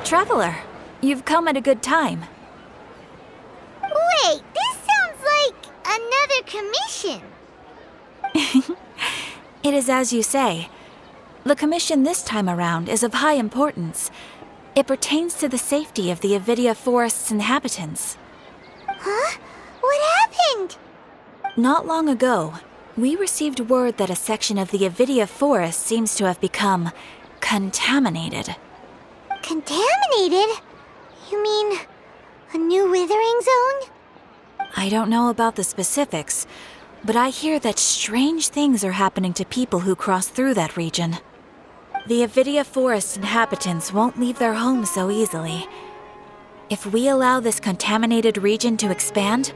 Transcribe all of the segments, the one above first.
Traveler, you've come at a good time. Wait, this sounds like another commission. It is as you say. The commission this time around is of high importance. It pertains to the safety of the Avidia Forest's inhabitants. Huh? What happened? Not long ago, we received word that a section of the Avidia Forest seems to have become contaminated. Contaminated? You mean a new withering zone? I don't know about the specifics, but I hear that strange things are happening to people who cross through that region. The Avidia Forest inhabitants won't leave their homes so easily. If we allow this contaminated region to expand,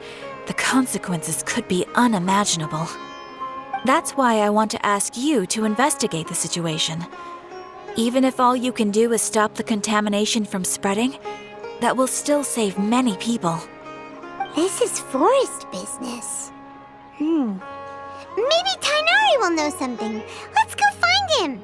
the consequences could be unimaginable. That's why I want to ask you to investigate the situation. Even if all you can do is stop the contamination from spreading, that will still save many people. This is forest business. Maybe Tighnari will know something. Let's go find him.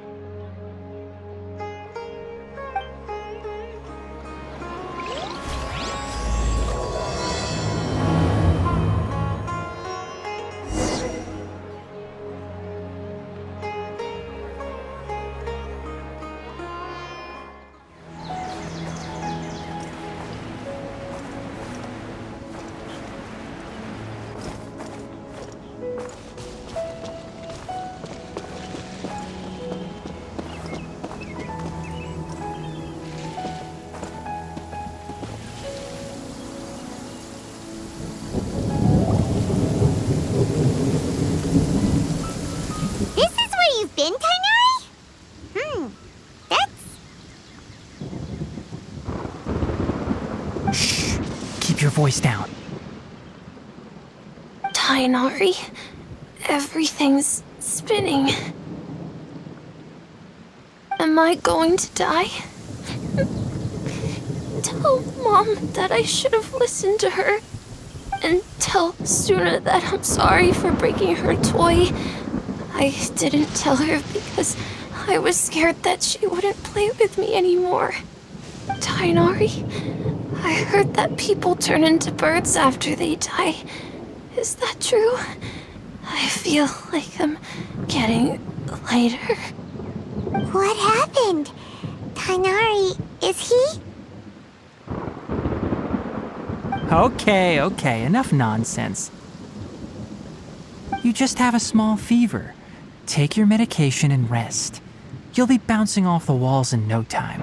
Been, Tighnari? That's... Shh! Keep your voice down. Tighnari, everything's spinning. Am I going to die? Tell Mom that I should have listened to her. And tell Suna that I'm sorry for breaking her toy. I didn't tell her because I was scared that she wouldn't play with me anymore. Tighnari, I heard that people turn into birds after they die. Is that true? I feel like I'm getting lighter. What happened? Tighnari, is he? Okay, enough nonsense. You just have a small fever. Take your medication and rest. You'll be bouncing off the walls in no time.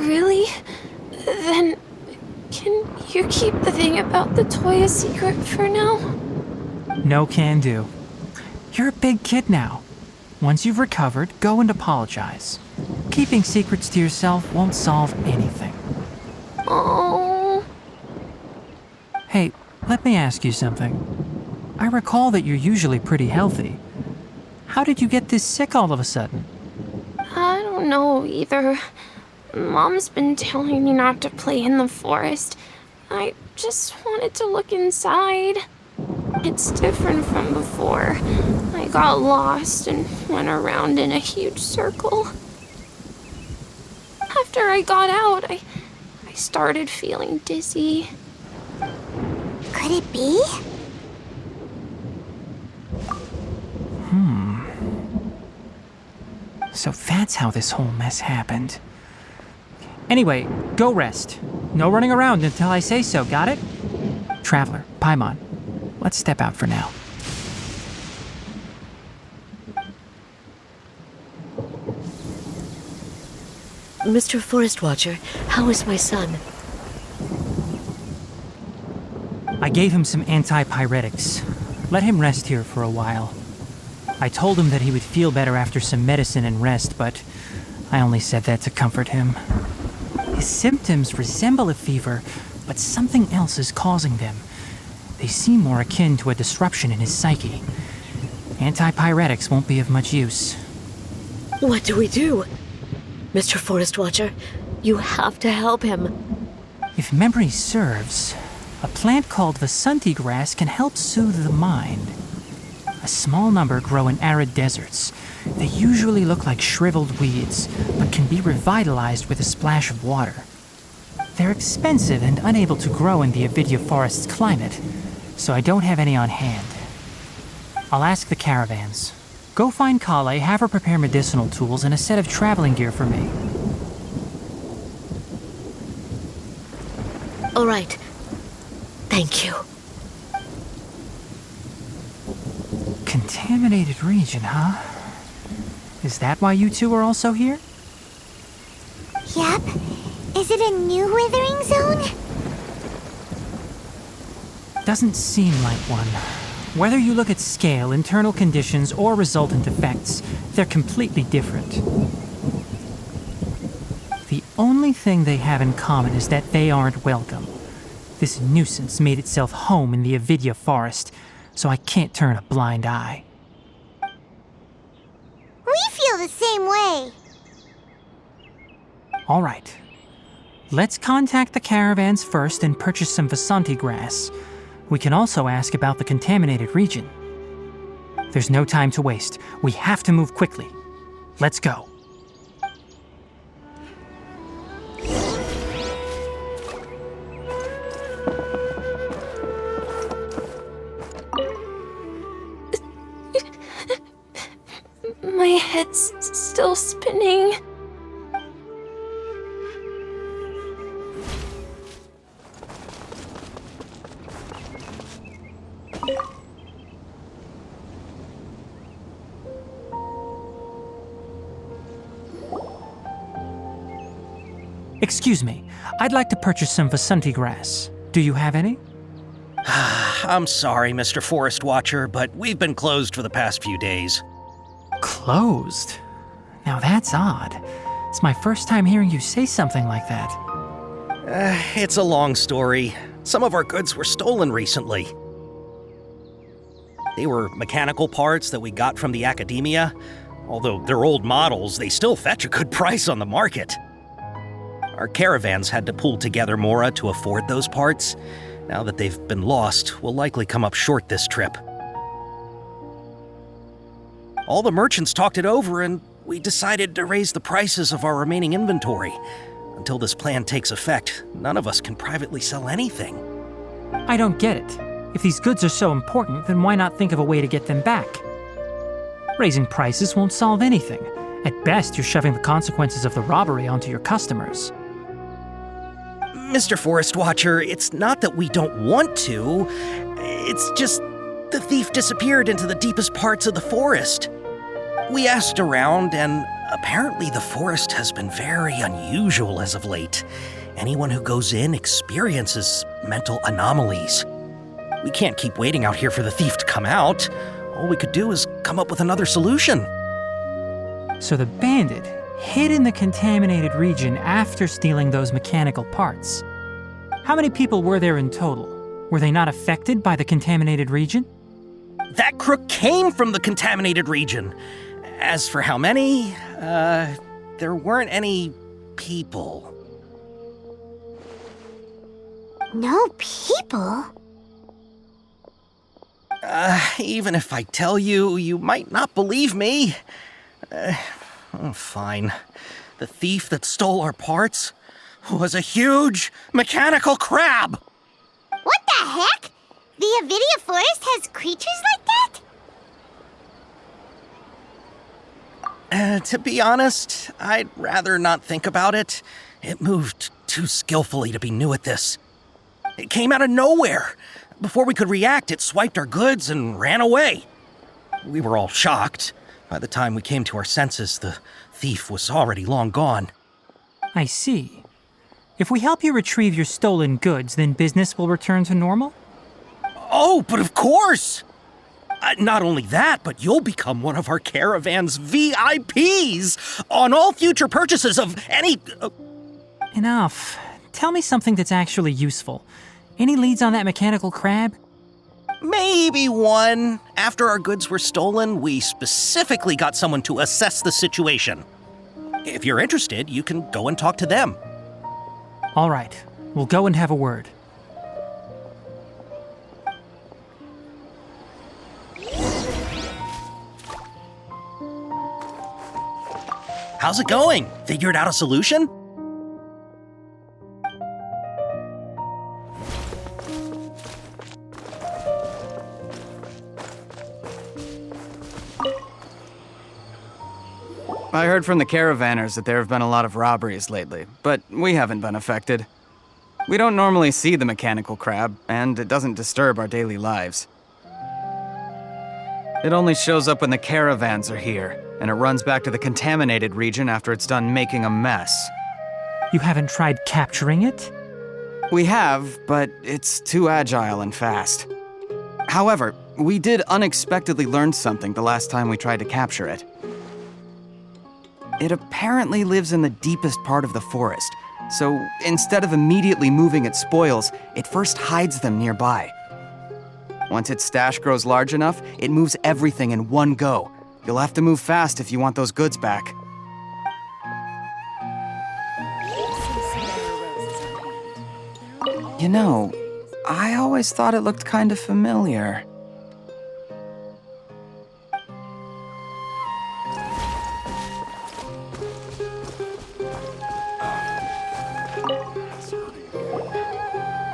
Really? Then, can you keep the thing about the toy a secret for now? No can do. You're a big kid now. Once you've recovered, go and apologize. Keeping secrets to yourself won't solve anything. Oh. Hey, let me ask you something. I recall that you're usually pretty healthy. How did you get this sick all of a sudden? I don't know either. Mom's been telling me not to play in the forest. I just wanted to look inside. It's different from before. I got lost and went around in a huge circle. After I got out, I started feeling dizzy. Could it be? So that's how this whole mess happened. Anyway, go rest. No running around until I say so, got it? Traveler, Paimon, let's step out for now. Mr. Forest Watcher, how is my son? I gave him some antipyretics. Let him rest here for a while. I told him that he would feel better after some medicine and rest, but I only said that to comfort him. His symptoms resemble a fever, but something else is causing them. They seem more akin to a disruption in his psyche. Antipyretics won't be of much use. What do we do? Mr. Forest Watcher, you have to help him. If memory serves, a plant called Vasanti grass can help soothe the mind. A small number grow in arid deserts. They usually look like shriveled weeds, but can be revitalized with a splash of water. They're expensive and unable to grow in the Avidia forest's climate, so I don't have any on hand. I'll ask the caravans. Go find Kale, have her prepare medicinal tools and a set of traveling gear for me. All right. Thank you. Contaminated region, huh? Is that why you two are also here? Yep. Is it a new withering zone? Doesn't seem like one. Whether you look at scale, internal conditions, or resultant effects, they're completely different. The only thing they have in common is that they aren't welcome. This nuisance made itself home in the Avidia forest, so I can't turn a blind eye. We feel the same way. All right. Let's contact the caravans first and purchase some Vasanti grass. We can also ask about the contaminated region. There's no time to waste. We have to move quickly. Let's go. My head's still spinning. Excuse me. I'd like to purchase some Vasanti grass. Do you have any? I'm sorry, Mr. Forest Watcher, but we've been closed for the past few days. Closed? Now that's odd. It's my first time hearing you say something like that. It's a long story. Some of our goods were stolen recently. They were mechanical parts that we got from the academia. Although they're old models, they still fetch a good price on the market. Our caravans had to pool together Mora to afford those parts. Now that they've been lost, we'll likely come up short this trip. All the merchants talked it over, and we decided to raise the prices of our remaining inventory. Until this plan takes effect, none of us can privately sell anything. I don't get it. If these goods are so important, then why not think of a way to get them back? Raising prices won't solve anything. At best, you're shoving the consequences of the robbery onto your customers. Mr. Forest Watcher, it's not that we don't want to. It's just the thief disappeared into the deepest parts of the forest. We asked around, and apparently the forest has been very unusual as of late. Anyone who goes in experiences mental anomalies. We can't keep waiting out here for the thief to come out. All we could do is come up with another solution. So the bandit hid in the contaminated region after stealing those mechanical parts. How many people were there in total? Were they not affected by the contaminated region? That crook came from the contaminated region. As for how many, there weren't any people. No people? Even if I tell you, you might not believe me. Fine. The thief that stole our parts was a huge mechanical crab. What the heck? The Avidia forest has creatures like that? To be honest, I'd rather not think about it. It moved too skillfully to be new at this. It came out of nowhere. Before we could react, it swiped our goods and ran away. We were all shocked. By the time we came to our senses, the thief was already long gone. I see. If we help you retrieve your stolen goods, then business will return to normal? Oh, but of course! Not only that, but you'll become one of our caravan's VIPs on all future purchases of any... Enough. Tell me something that's actually useful. Any leads on that mechanical crab? Maybe one. After our goods were stolen, we specifically got someone to assess the situation. If you're interested, you can go and talk to them. All right. We'll go and have a word. How's it going? Figured out a solution? I heard from the caravanners that there have been a lot of robberies lately, but we haven't been affected. We don't normally see the mechanical crab, and it doesn't disturb our daily lives. It only shows up when the caravans are here, and it runs back to the contaminated region after it's done making a mess. You haven't tried capturing it? We have, but it's too agile and fast. However, we did unexpectedly learn something the last time we tried to capture it. It apparently lives in the deepest part of the forest, so instead of immediately moving its spoils, it first hides them nearby. Once its stash grows large enough, it moves everything in one go. You'll have to move fast if you want those goods back. You know, I always thought it looked kind of familiar.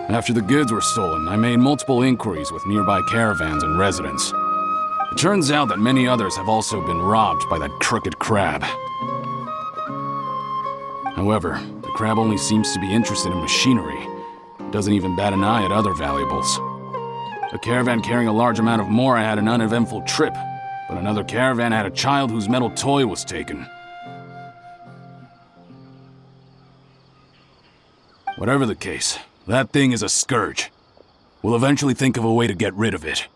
After the goods were stolen, I made multiple inquiries with nearby caravans and residents. It turns out that many others have also been robbed by that crooked crab. However, the crab only seems to be interested in machinery. It doesn't even bat an eye at other valuables. A caravan carrying a large amount of mora had an uneventful trip, but another caravan had a child whose metal toy was taken. Whatever the case, that thing is a scourge. We'll eventually think of a way to get rid of it.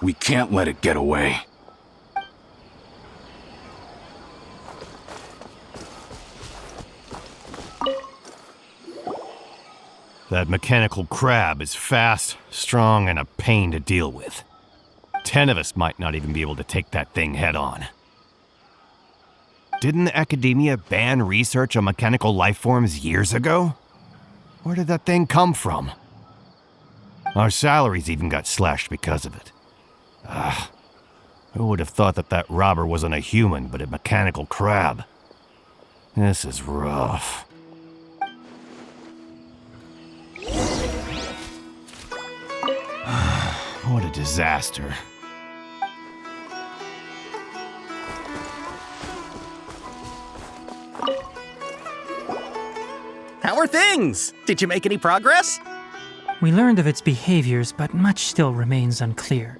We can't let it get away. That mechanical crab is fast, strong, and a pain to deal with. 10 of us might not even be able to take that thing head on. Didn't the academia ban research on mechanical life forms years ago? Where did that thing come from? Our salaries even got slashed because of it. Who would have thought that that robber wasn't a human, but a mechanical crab? This is rough. What a disaster. How are things? Did you make any progress? We learned of its behaviors, but much still remains unclear.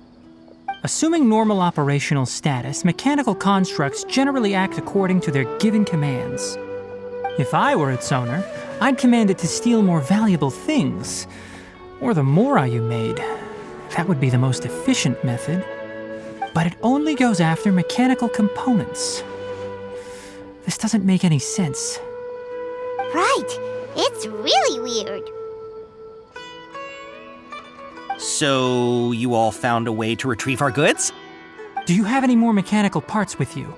Assuming normal operational status, mechanical constructs generally act according to their given commands. If I were its owner, I'd command it to steal more valuable things. Or the mora you made. That would be the most efficient method. But it only goes after mechanical components. This doesn't make any sense. Right. It's really weird. So, you all found a way to retrieve our goods? Do you have any more mechanical parts with you?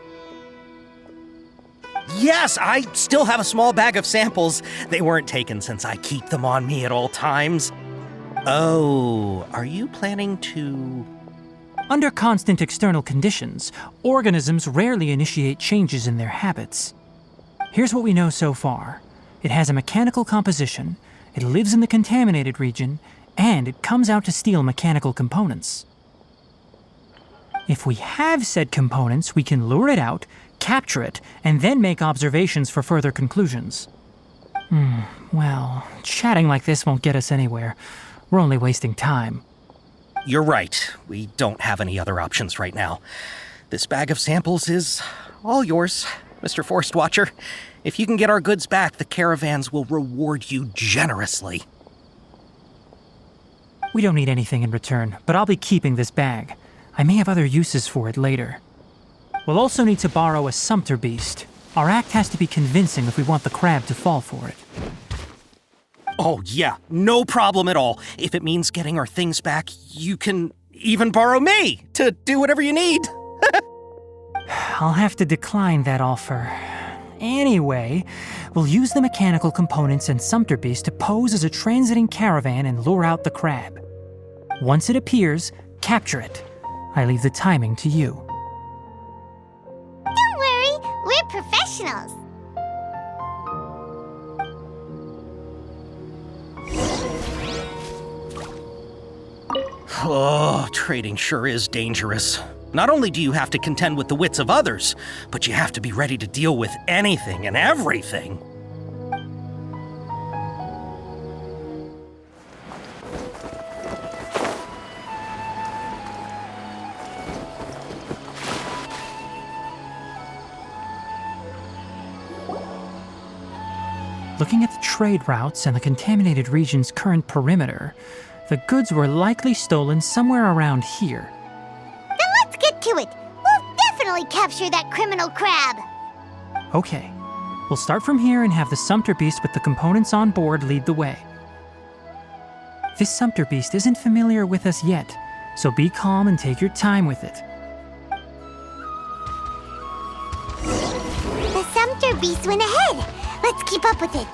Yes, I still have a small bag of samples. They weren't taken since I keep them on me at all times. Oh, are you planning to... Under constant external conditions, organisms rarely initiate changes in their habits. Here's what we know so far. It has a mechanical composition, it lives in the contaminated region, and it comes out to steal mechanical components. If we have said components, we can lure it out, capture it, and then make observations for further conclusions. Well, chatting like this won't get us anywhere. We're only wasting time. You're right. We don't have any other options right now. This bag of samples is all yours, Mr. Forest Watcher. If you can get our goods back, the caravans will reward you generously. We don't need anything in return, but I'll be keeping this bag. I may have other uses for it later. We'll also need to borrow a sumpter beast. Our act has to be convincing if we want the crab to fall for it. Oh yeah, no problem at all. If it means getting our things back, you can even borrow me to do whatever you need. I'll have to decline that offer. Anyway, we'll use the mechanical components and sumpter beast to pose as a transiting caravan and lure out the crab. Once it appears, capture it. I leave the timing to you. Don't worry, we're professionals. Oh, trading sure is dangerous. Not only do you have to contend with the wits of others, but you have to be ready to deal with anything and everything. Looking at the trade routes and the contaminated region's current perimeter, the goods were likely stolen somewhere around here. Then let's get to it. We'll definitely capture that criminal crab. Okay, we'll start from here and have the Sumpter Beast with the components on board lead the way. This Sumpter Beast isn't familiar with us yet, so be calm and take your time with it. The Sumpter Beast went ahead. Let's keep up with it.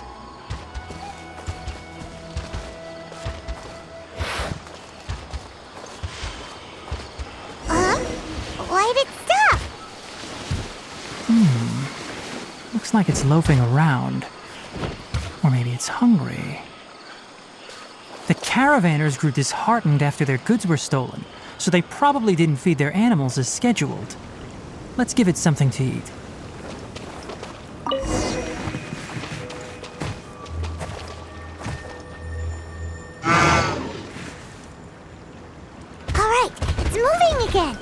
Why'd it stop? Looks like it's loafing around. Or maybe it's hungry. The caravanners grew disheartened after their goods were stolen, so they probably didn't feed their animals as scheduled. Let's give it something to eat. All right, it's moving again.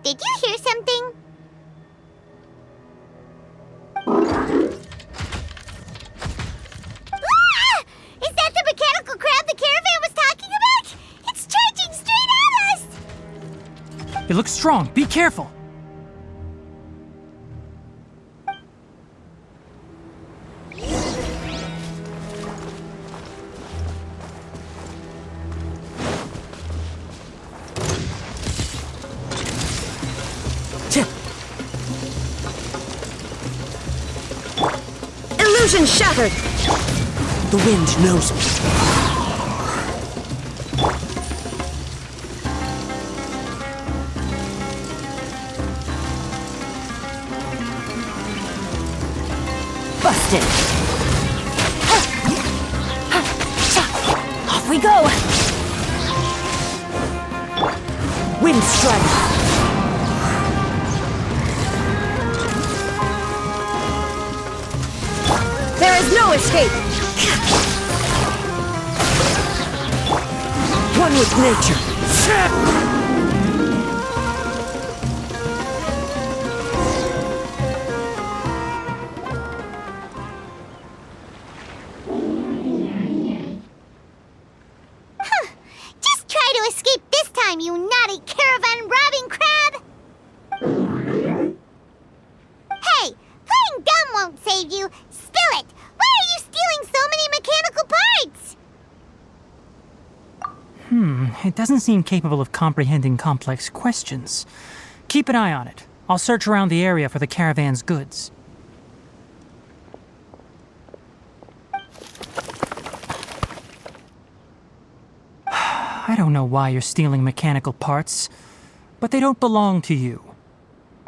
Did you hear something? Ah! Is that the mechanical crab the caravan was talking about? It's charging straight at us! It looks strong. Be careful. Illusion shattered! The wind knows me. Busted! Off we go! Wind strike! There is no escape! One with nature! Just try to escape this time, you naughty caravan-robbing crab! Hey, playing dumb won't save you! Spill it! Why are you stealing so many mechanical parts? It doesn't seem capable of comprehending complex questions. Keep an eye on it. I'll search around the area for the caravan's goods. I don't know why you're stealing mechanical parts, but they don't belong to you.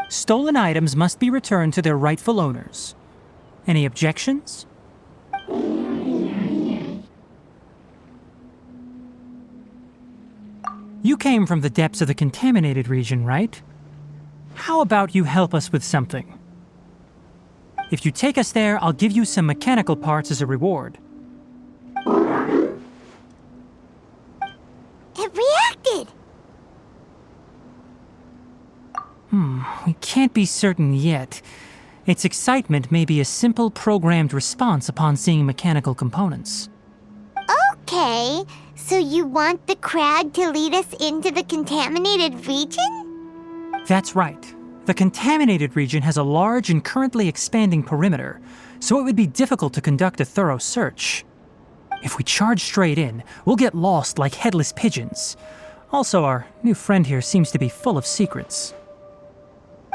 Stolen items must be returned to their rightful owners. Any objections? You came from the depths of the contaminated region, right? How about you help us with something? If you take us there, I'll give you some mechanical parts as a reward. It reacted! We can't be certain yet. Its excitement may be a simple programmed response upon seeing mechanical components. Okay, so you want the crab to lead us into the contaminated region? That's right. The contaminated region has a large and currently expanding perimeter, so it would be difficult to conduct a thorough search. If we charge straight in, we'll get lost like headless pigeons. Also, our new friend here seems to be full of secrets.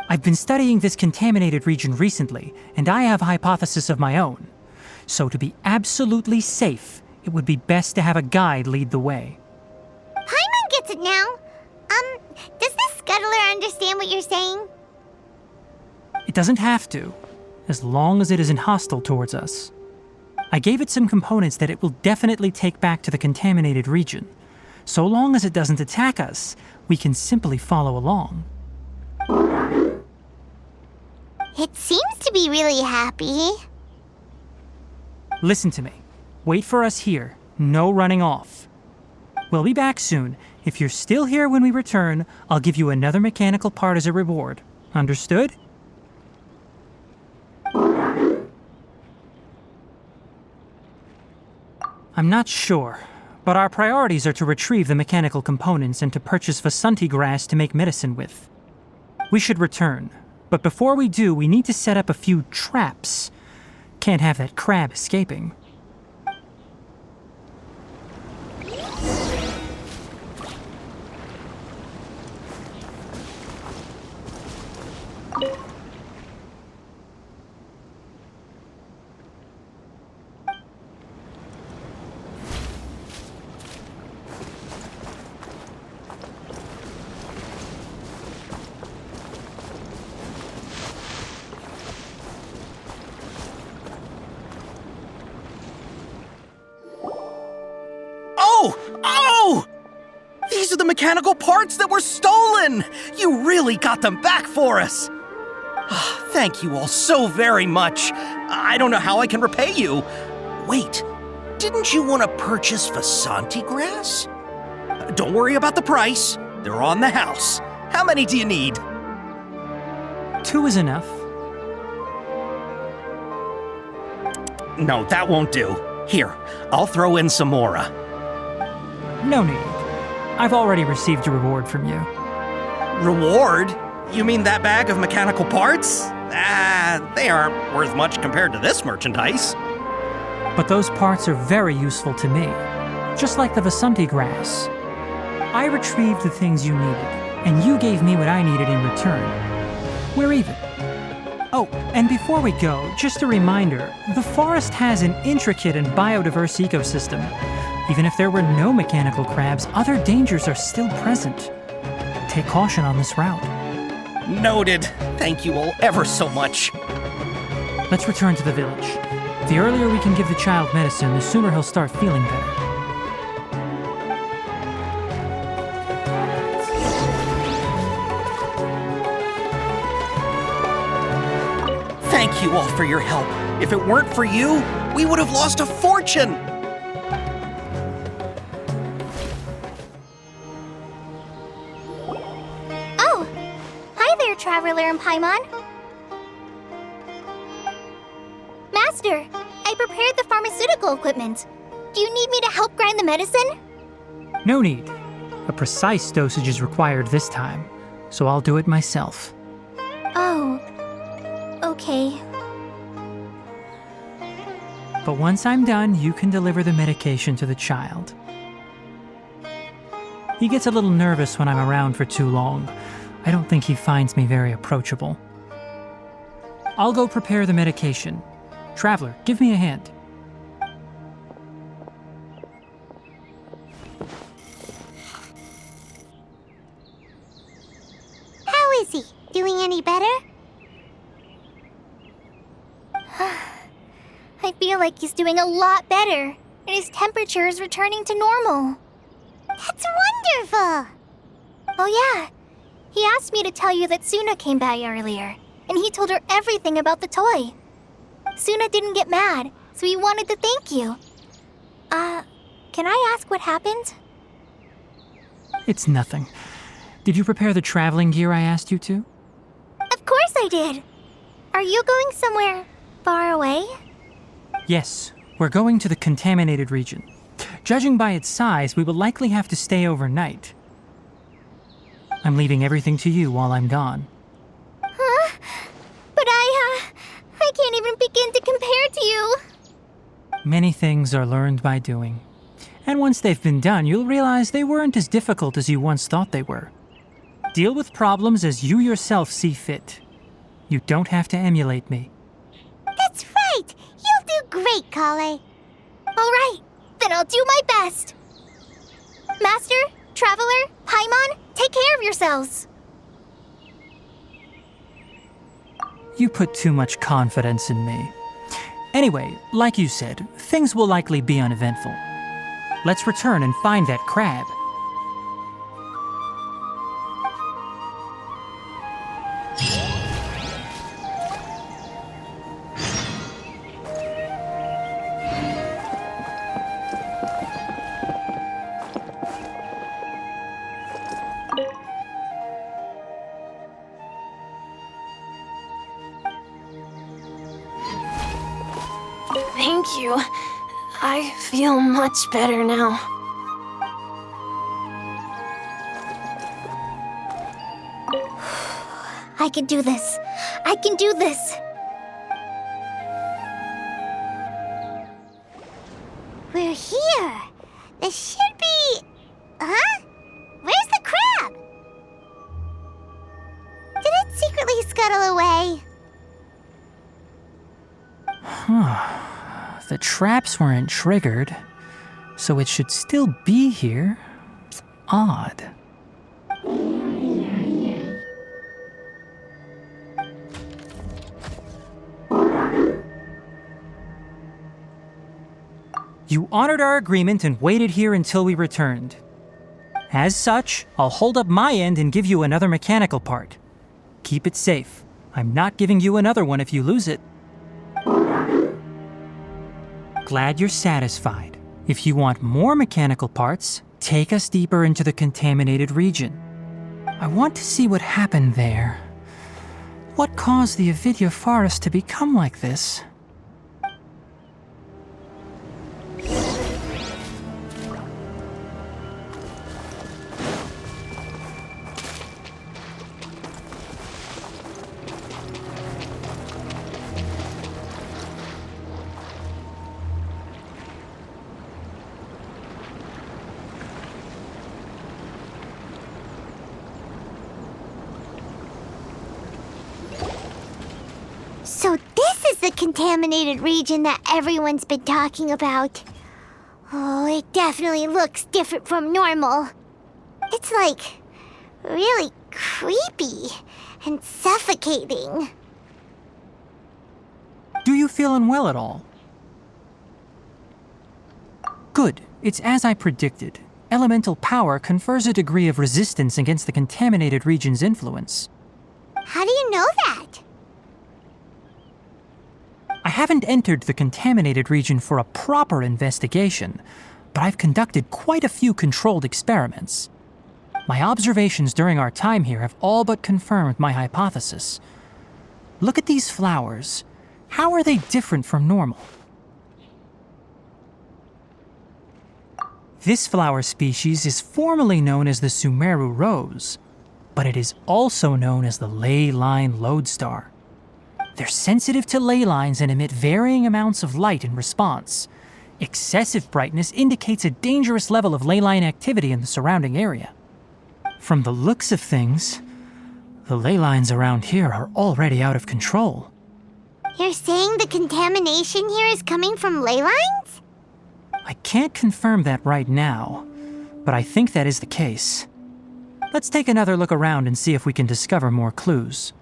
I've been studying this contaminated region recently, and I have a hypothesis of my own. So to be absolutely safe, it would be best to have a guide lead the way. Paimon gets it now. Does the scuttler understand what you're saying? It doesn't have to, as long as it isn't hostile towards us. I gave it some components that it will definitely take back to the contaminated region. So long as it doesn't attack us, we can simply follow along. It seems to be really happy. Listen to me. Wait for us here. No running off. We'll be back soon. If you're still here when we return, I'll give you another mechanical part as a reward. Understood? I'm not sure, but our priorities are to retrieve the mechanical components and to purchase Vasanti grass to make medicine with. We should return, but before we do, we need to set up a few traps. Can't have that crab escaping. Oh! These are the mechanical parts that were stolen! You really got them back for us! Thank you all so very much. I don't know how I can repay you. Wait, didn't you want to purchase Vasanti grass? Don't worry about the price. They're on the house. How many do you need? 2 is enough. No, that won't do. Here, I'll throw in some more. No need. I've already received a reward from you. Reward? You mean that bag of mechanical parts? They aren't worth much compared to this merchandise. But those parts are very useful to me, just like the Vasanti grass. I retrieved the things you needed, and you gave me what I needed in return. We're even. Oh, and before we go, just a reminder, the forest has an intricate and biodiverse ecosystem. Even if there were no mechanical crabs, other dangers are still present. Take caution on this route. Noted. Thank you all ever so much. Let's return to the village. The earlier we can give the child medicine, the sooner he'll start feeling better. Thank you all for your help. If it weren't for you, we would have lost a fortune. Oh, hi there, Traveler and Paimon. Master, I prepared the pharmaceutical equipment. Do you need me to help grind the medicine? No need. A precise dosage is required this time, so I'll do it myself. Oh, okay. But once I'm done, you can deliver the medication to the child. He gets a little nervous when I'm around for too long. I don't think he finds me very approachable. I'll go prepare the medication. Traveler, give me a hand. How is he? Doing any better? I feel like he's doing a lot better, and his temperature is returning to normal. That's wonderful! Oh yeah, he asked me to tell you that Suna came by earlier, and he told her everything about the toy. Suna didn't get mad, so he wanted to thank you. Can I ask what happened? It's nothing. Did you prepare the traveling gear I asked you to? Of course I did! Are you going somewhere far away? Yes, we're going to the contaminated region. Judging by its size, we will likely have to stay overnight. I'm leaving everything to you while I'm gone. Huh? But I can't even begin to compare to you. Many things are learned by doing. And once they've been done, you'll realize they weren't as difficult as you once thought they were. Deal with problems as you yourself see fit. You don't have to emulate me. That's right! You'll do great, Kale. Alright, then I'll do my best. Master, Traveler, Paimon, take care of yourselves. You put too much confidence in me. Anyway, like you said, things will likely be uneventful. Let's return and find that crab. Thank you. I feel much better now. I can do this. I can do this. We're here. This should be... Huh? Where's the crab? Did it secretly scuttle away? The traps weren't triggered, so it should still be here. Odd. You honored our agreement and waited here until we returned. As such, I'll hold up my end and give you another mechanical part. Keep it safe. I'm not giving you another one if you lose it. Glad you're satisfied. If you want more mechanical parts, take us deeper into the contaminated region. I want to see what happened there. What caused the Avidya forest to become like this? So this is the contaminated region that everyone's been talking about. Oh, it definitely looks different from normal. It's like really creepy and suffocating. Do you feel unwell at all? Good. It's as I predicted. Elemental power confers a degree of resistance against the contaminated region's influence. How do you know that? I haven't entered the contaminated region for a proper investigation, but I've conducted quite a few controlled experiments. My observations during our time here have all but confirmed my hypothesis. Look at these flowers. How are they different from normal? This flower species is formally known as the Sumeru rose, but it is also known as the ley line lodestar. They're sensitive to ley lines and emit varying amounts of light in response. Excessive brightness indicates a dangerous level of ley line activity in the surrounding area. From the looks of things, the ley lines around here are already out of control. You're saying the contamination here is coming from ley lines? I can't confirm that right now, but I think that is the case. Let's take another look around and see if we can discover more clues.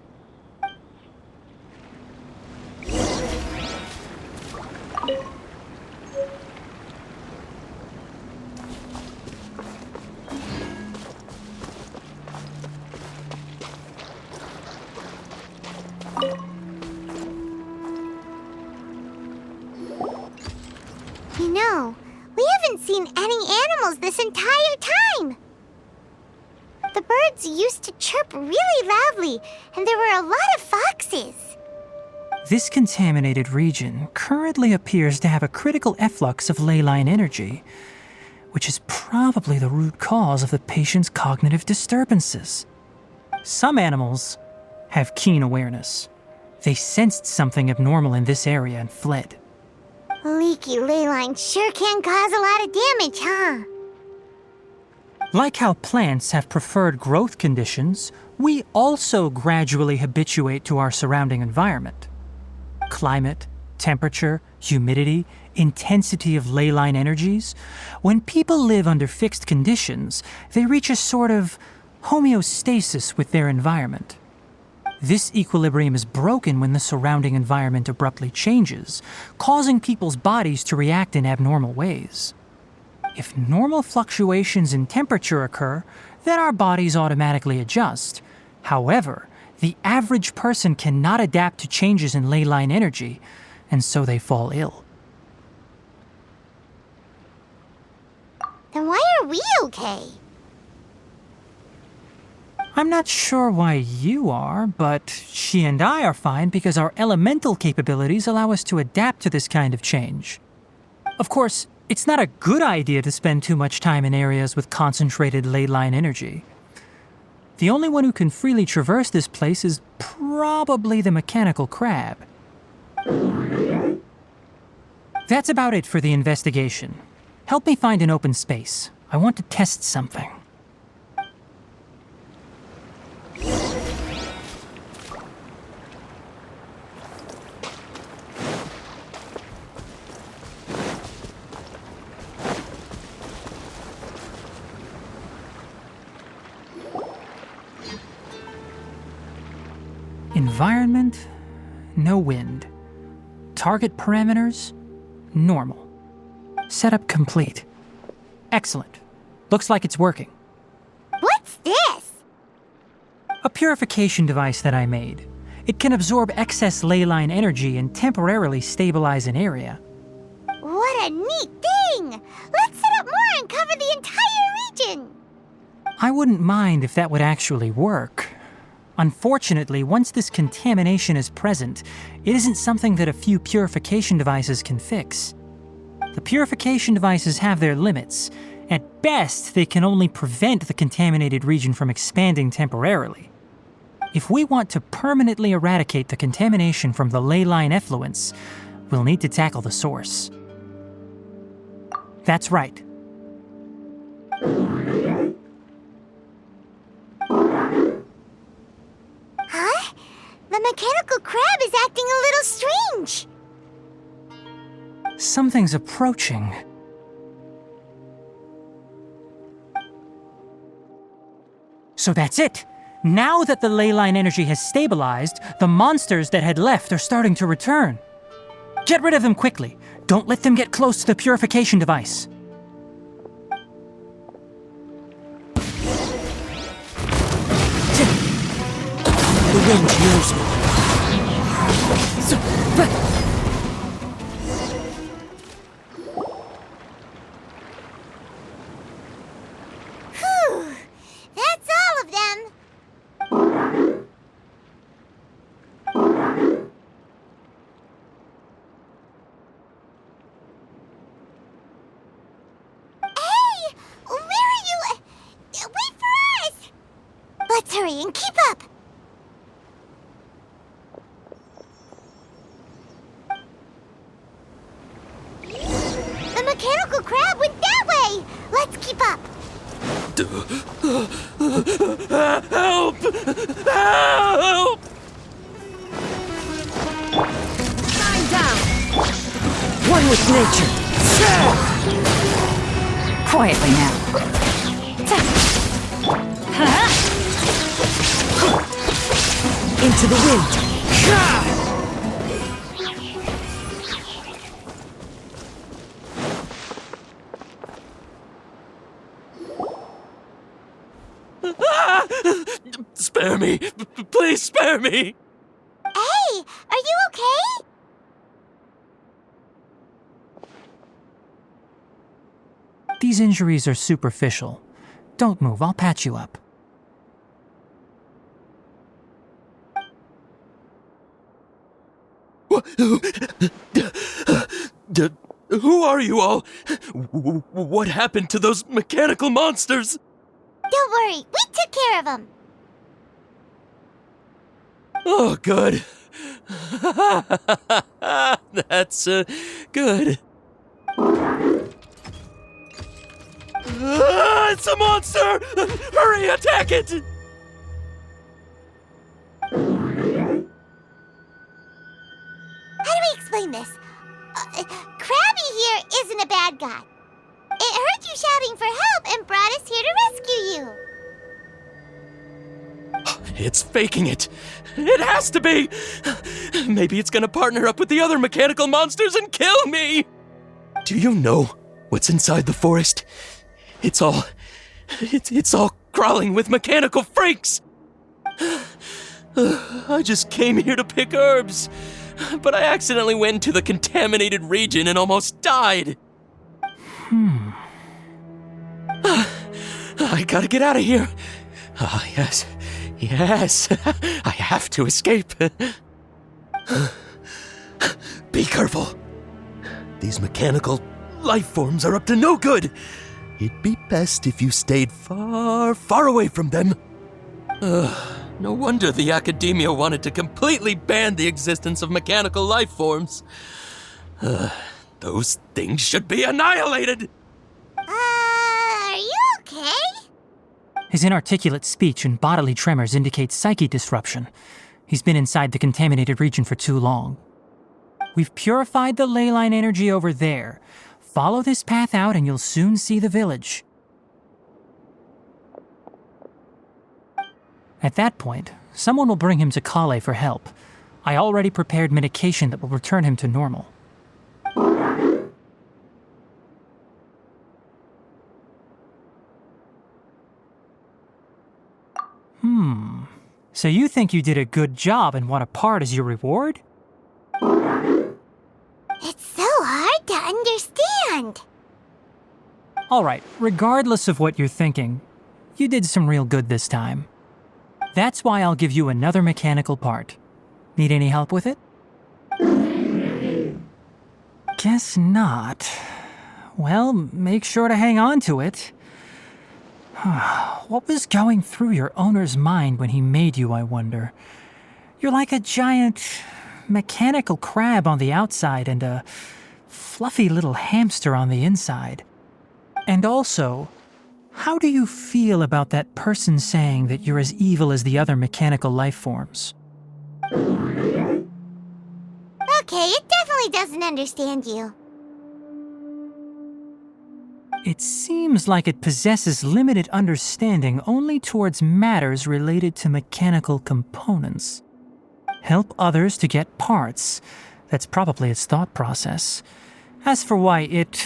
You know, we haven't seen any animals this entire time. The birds used to chirp really loudly, and there were a lot of foxes. This contaminated region currently appears to have a critical efflux of ley line energy, which is probably the root cause of the patient's cognitive disturbances. Some animals have keen awareness. They sensed something abnormal in this area and fled. Leaky ley lines sure can cause a lot of damage, huh? Like how plants have preferred growth conditions, we also gradually habituate to our surrounding environment. Climate, temperature, humidity, intensity of ley line energies. When people live under fixed conditions, they reach a sort of homeostasis with their environment. This equilibrium is broken when the surrounding environment abruptly changes, causing people's bodies to react in abnormal ways. If normal fluctuations in temperature occur, then our bodies automatically adjust. However, the average person cannot adapt to changes in ley line energy, and so they fall ill. Then why are we okay? I'm not sure why you are, but she and I are fine because our elemental capabilities allow us to adapt to this kind of change. Of course, it's not a good idea to spend too much time in areas with concentrated ley line energy. The only one who can freely traverse this place is probably the mechanical crab. That's about it for the investigation. Help me find an open space. I want to test something. Environment, no wind. Target parameters, normal. Setup complete. Excellent. Looks like it's working. What's this? A purification device that I made. It can absorb excess ley line energy and temporarily stabilize an area. What a neat thing! Let's set up more and cover the entire region! I wouldn't mind if that would actually work. Unfortunately, once this contamination is present, it isn't something that a few purification devices can fix. The purification devices have their limits. At best, they can only prevent the contaminated region from expanding temporarily. If we want to permanently eradicate the contamination from the ley line effluents, we'll need to tackle the source. That's right. Huh? The mechanical crab is acting a little strange. Something's approaching. So that's it. Now that the ley line energy has stabilized, the monsters that had left are starting to return. Get rid of them quickly. Don't let them get close to the purification device. The wind knows me. Whew! That's all of them! Hey! Where are you? Wait for us! Let's hurry and keep up! The mechanical crab went that way! Let's keep up! Help! Help! Lying down. One with nature. Quietly now. Into the wind. Spare me! Please spare me! Hey! Are you okay? These injuries are superficial. Don't move, I'll patch you up. Who are you all? What happened to those mechanical monsters? Don't worry, we took care of them. Oh, good. That's Good. It's a monster! Hurry, attack it! How do we explain this? Krabby here isn't a bad guy. It heard you shouting for help and brought us here to rescue you. It's faking it. It has to be! Maybe it's gonna partner up with the other mechanical monsters and kill me! Do you know what's inside the forest? It's all crawling with mechanical freaks! I just came here to pick herbs, but I accidentally went into the contaminated region and almost died. I gotta get out of here. Ah, yes. Yes, I have to escape. Be careful. These mechanical life forms are up to no good. It'd be best if you stayed far, far away from them. No wonder the academia wanted to completely ban the existence of mechanical life forms. Those things should be annihilated. Are you okay? His inarticulate speech and bodily tremors indicate psyche disruption. He's been inside the contaminated region for too long. We've purified the ley line energy over there. Follow this path out and you'll soon see the village. At that point, someone will bring him to Kale for help. I already prepared medication that will return him to normal. So you think you did a good job and want a part as your reward? It's so hard to understand. Alright, regardless of what you're thinking, you did some real good this time. That's why I'll give you another mechanical part. Need any help with it? Guess not. Well, make sure to hang on to it. What was going through your owner's mind when he made you, I wonder? You're like a giant mechanical crab on the outside and a fluffy little hamster on the inside. And also, how do you feel about that person saying that you're as evil as the other mechanical life forms? Okay, it definitely doesn't understand you. It seems like it possesses limited understanding only towards matters related to mechanical components. Help others to get parts. That's probably its thought process. As for why its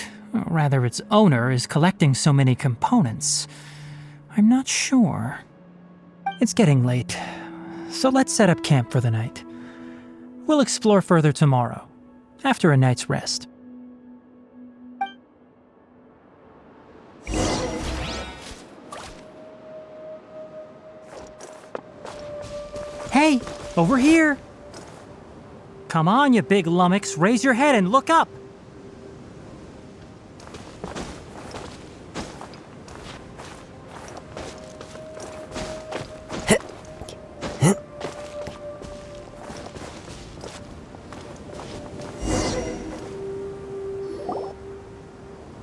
owner, is collecting so many components, I'm not sure. It's getting late, so let's set up camp for the night. We'll explore further tomorrow, after a night's rest. Hey, over here! Come on, you big lummox, raise your head and look up!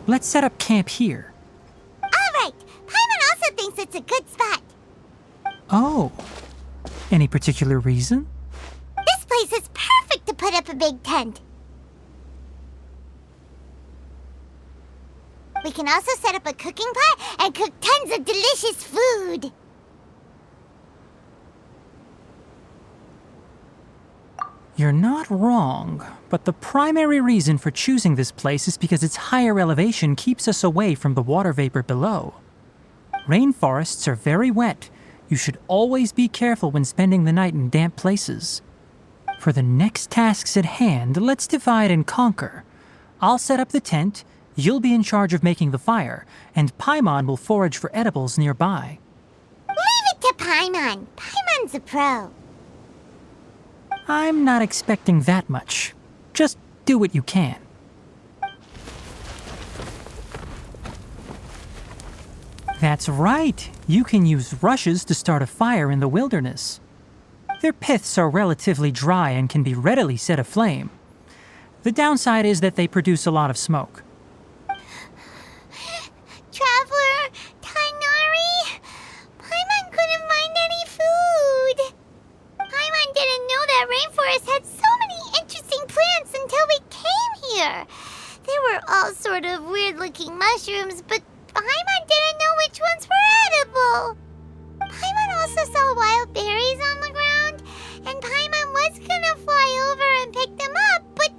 Let's set up camp here. All right, Paimon also thinks it's a good spot. Oh. Any particular reason? This place is perfect to put up a big tent. We can also set up a cooking pot and cook tons of delicious food. You're not wrong, but the primary reason for choosing this place is because its higher elevation keeps us away from the water vapor below. Rainforests are very wet. You should always be careful when spending the night in damp places. For the next tasks at hand, let's divide and conquer. I'll set up the tent, you'll be in charge of making the fire, and Paimon will forage for edibles nearby. Leave it to Paimon. Paimon's a pro. I'm not expecting that much. Just do what you can. That's right. You can use rushes to start a fire in the wilderness. Their piths are relatively dry and can be readily set aflame. The downside is that they produce a lot of smoke. Traveler, Tighnari, Paimon couldn't find any food. Paimon didn't know that rainforest had so many interesting plants until we came here. They were all sort of weird-looking mushrooms, but Paimon didn't know which ones were edible. Paimon also saw wild berries on the ground, and Paimon was gonna fly over and pick them up, but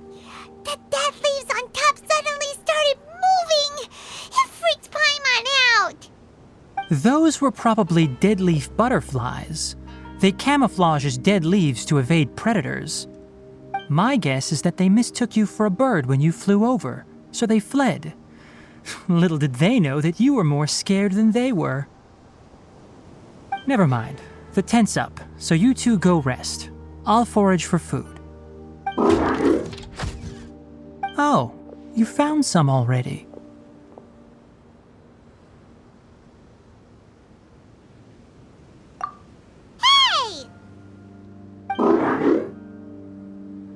the dead leaves on top suddenly started moving. It freaked Paimon out. Those were probably deadleaf butterflies. They camouflage as dead leaves to evade predators. My guess is that they mistook you for a bird when you flew over, so they fled. Little did they know that you were more scared than they were. Never mind. The tent's up, so you two go rest. I'll forage for food. Oh, you found some already. Hey!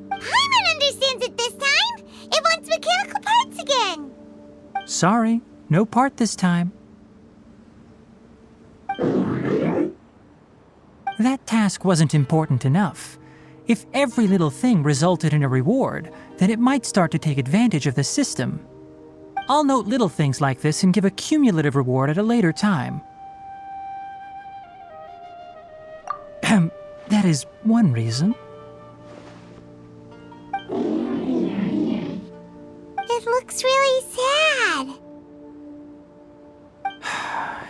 Paimon understands it this time. It wants mechanical parts again. Sorry, no part this time. That task wasn't important enough. If every little thing resulted in a reward, then it might start to take advantage of the system. I'll note little things like this and give a cumulative reward at a later time. That is one reason. It looks really sad.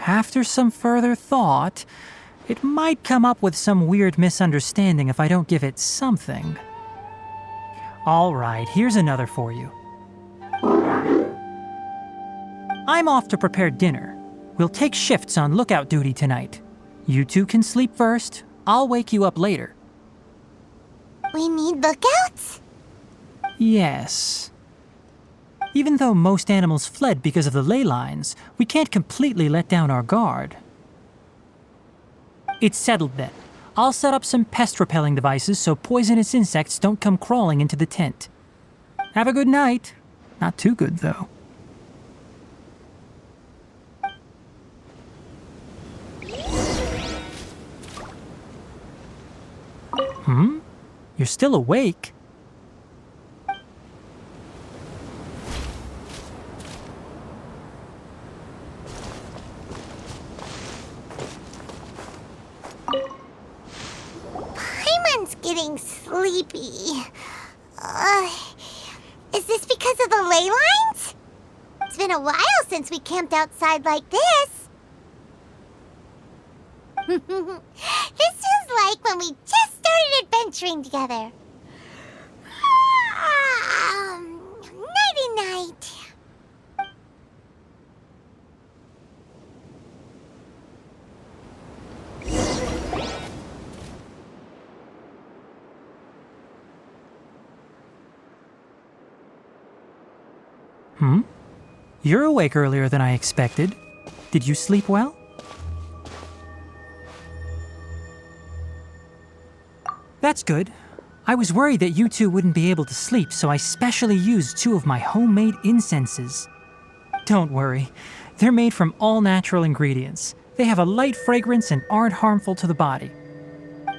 After some further thought, it might come up with some weird misunderstanding if I don't give it something. All right, here's another for you. I'm off to prepare dinner. We'll take shifts on lookout duty tonight. You two can sleep first. I'll wake you up later. We need lookouts? Yes. Even though most animals fled because of the ley lines, we can't completely let down our guard. It's settled then. I'll set up some pest-repelling devices so poisonous insects don't come crawling into the tent. Have a good night. Not too good, though. You're still awake? Paimon's getting sleepy. Is this because of the ley lines? It's been a while since we camped outside like this. This feels like when we just started adventuring together. Nighty-night. You're awake earlier than I expected. Did you sleep well? That's good. I was worried that you two wouldn't be able to sleep, so I specially used 2 of my homemade incenses. Don't worry. They're made from all natural ingredients. They have a light fragrance and aren't harmful to the body.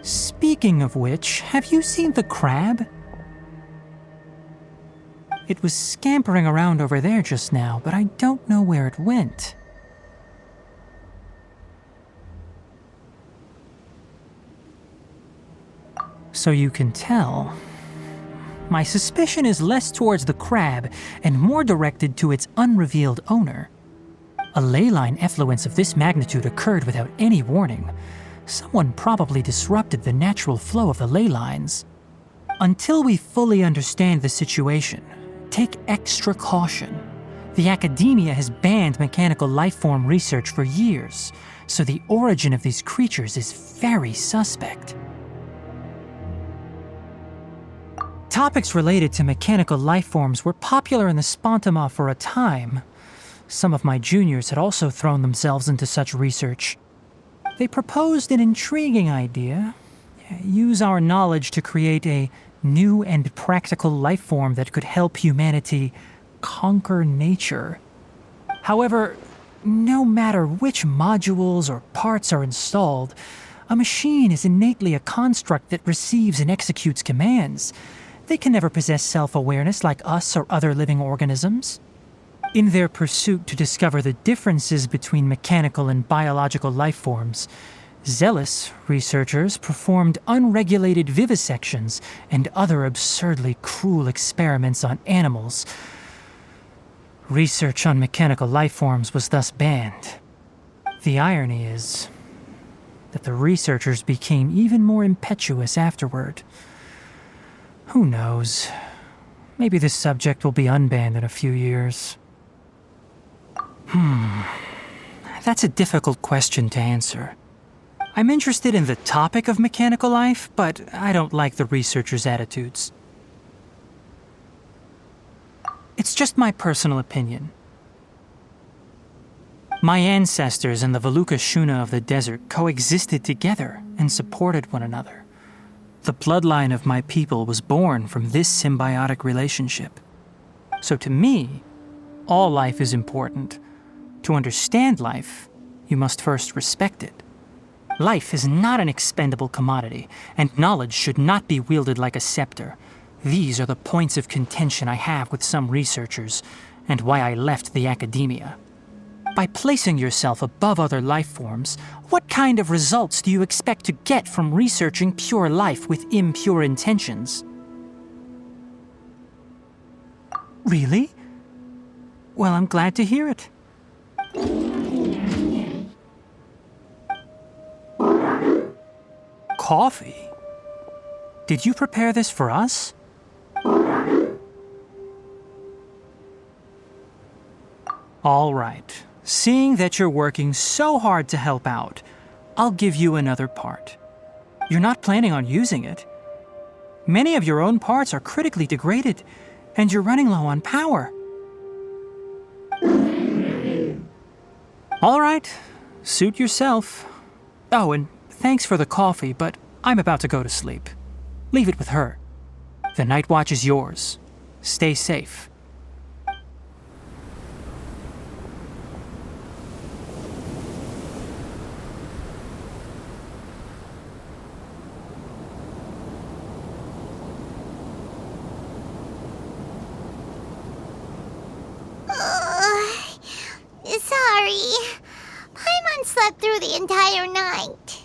Speaking of which, have you seen the crab? It was scampering around over there just now, but I don't know where it went. So you can tell. My suspicion is less towards the crab and more directed to its unrevealed owner. A ley line effluence of this magnitude occurred without any warning. Someone probably disrupted the natural flow of the ley lines. Until we fully understand the situation, take extra caution. The academia has banned mechanical lifeform research for years, so the origin of these creatures is very suspect. Topics related to mechanical lifeforms were popular in the Spontama for a time. Some of my juniors had also thrown themselves into such research. They proposed an intriguing idea. Use our knowledge to create a New and practical life form that could help humanity conquer nature. However, no matter which modules or parts are installed, a machine is innately a construct that receives and executes commands. They can never possess self-awareness like us or other living organisms. In their pursuit to discover the differences between mechanical and biological life forms, zealous researchers performed unregulated vivisections and other absurdly cruel experiments on animals. Research on mechanical life forms was thus banned. The irony is that the researchers became even more impetuous afterward. Who knows? Maybe this subject will be unbanned in a few years. That's a difficult question to answer. I'm interested in the topic of mechanical life, but I don't like the researchers' attitudes. It's just my personal opinion. My ancestors and the Vulpues of the desert coexisted together and supported one another. The bloodline of my people was born from this symbiotic relationship. So to me, all life is important. To understand life, you must first respect it. Life is not an expendable commodity, and knowledge should not be wielded like a scepter. These are the points of contention I have with some researchers, and why I left the academia. By placing yourself above other life forms, what kind of results do you expect to get from researching pure life with impure intentions? Really? Well, I'm glad to hear it. Coffee? Did you prepare this for us? All right. Seeing that you're working so hard to help out, I'll give you another part. You're not planning on using it. Many of your own parts are critically degraded, and you're running low on power. All right. Suit yourself. Oh, and thanks for the coffee, but I'm about to go to sleep. Leave it with her. The night watch is yours. Stay safe. Sorry. Paimon slept through the entire night.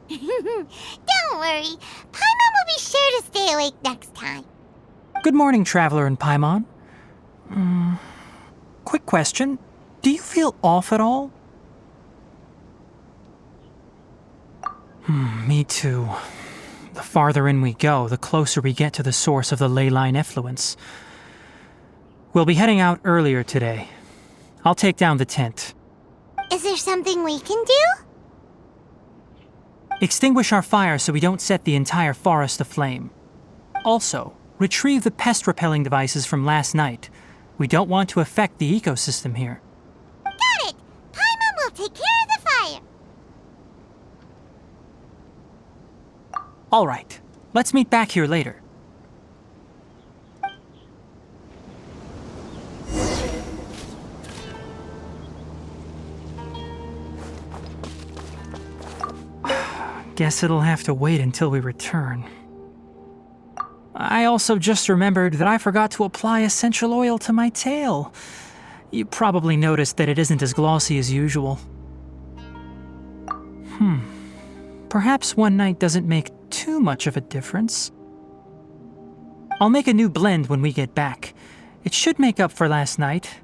Don't worry. Paimon will be sure to stay awake next time. Good morning, Traveler and Paimon. Quick question. Do you feel off at all? Me too. The farther in we go, the closer we get to the source of the ley line effluence. We'll be heading out earlier today. I'll take down the tent. Is there something we can do? Extinguish our fire so we don't set the entire forest aflame. Also, retrieve the pest-repelling devices from last night. We don't want to affect the ecosystem here. Got it! Paimon will take care of the fire. All right. Let's meet back here later. Guess it'll have to wait until we return. I also just remembered that I forgot to apply essential oil to my tail. You probably noticed that it isn't as glossy as usual. Perhaps one night doesn't make too much of a difference. I'll make a new blend when we get back. It should make up for last night.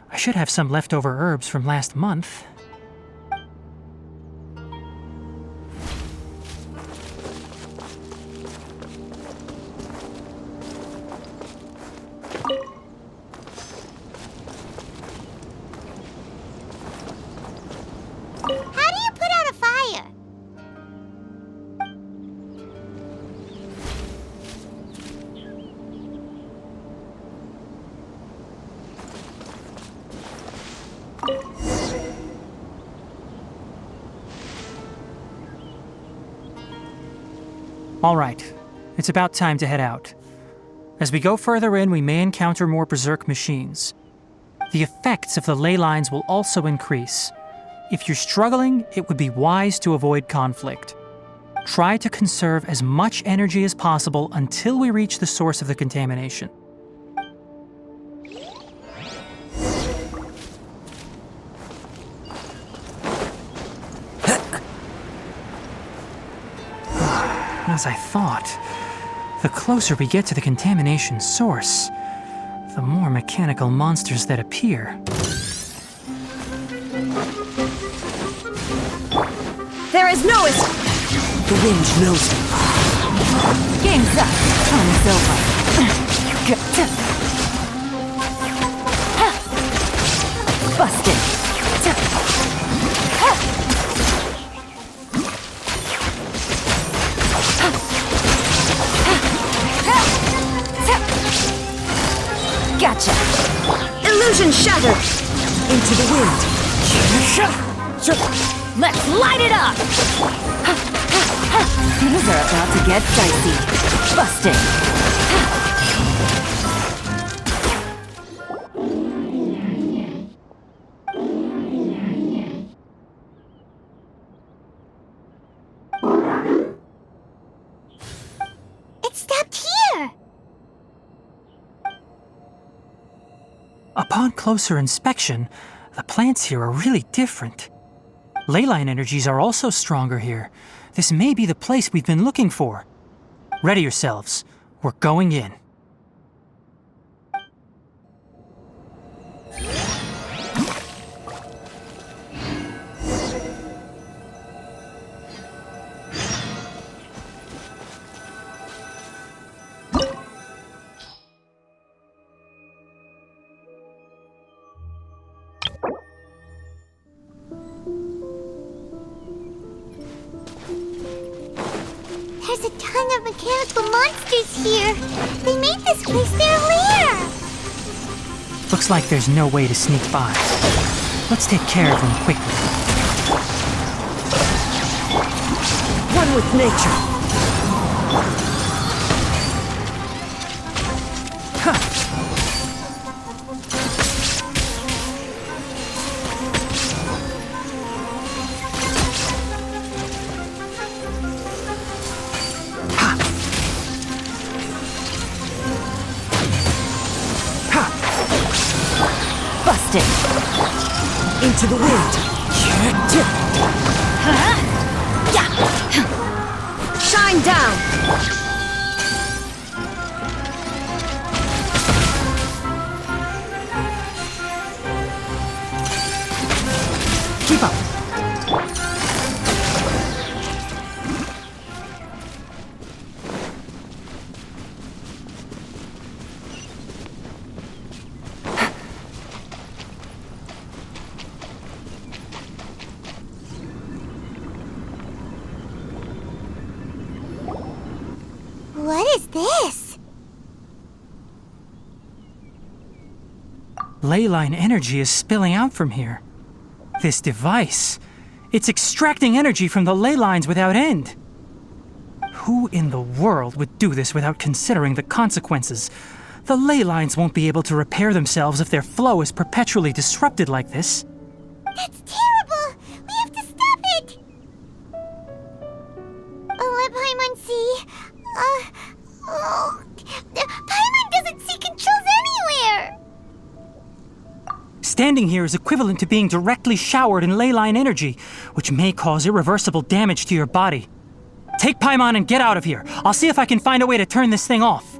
I should have some leftover herbs from last month. How do you put out a fire? All right, it's about time to head out. As we go further in, we may encounter more berserk machines. The effects of the ley lines will also increase. If you're struggling, it would be wise to avoid conflict. Try to conserve as much energy as possible until we reach the source of the contamination. As I thought, the closer we get to the contamination source, the more mechanical monsters that appear. There is no The wind knows me. Game's up. Time's over. Busted. Gotcha. illusion shattered. Into the wind. Let's light it up! Things are about to get dicey. Busted. It stopped here! Upon closer inspection, the plants here are really different. Leyline energies are also stronger here. This may be the place we've been looking for. Ready yourselves. We're going in. There's a ton of mechanical monsters here. They made this place their lair. Looks like there's no way to sneak by. Let's take care of them quickly. One with nature. Busted. Into the wind. Shine down. Keep up. What is this? Leyline energy is spilling out from here. This device, it's extracting energy from the ley lines without end. Who in the world would do this without considering the consequences? The ley lines won't be able to repair themselves if their flow is perpetually disrupted like this. That's terrible! We have to stop it! Let Paimon see. Paimon doesn't see controls anywhere! Standing here is equivalent to being directly showered in leyline energy, which may cause irreversible damage to your body. Take Paimon and get out of here. I'll see if I can find a way to turn this thing off.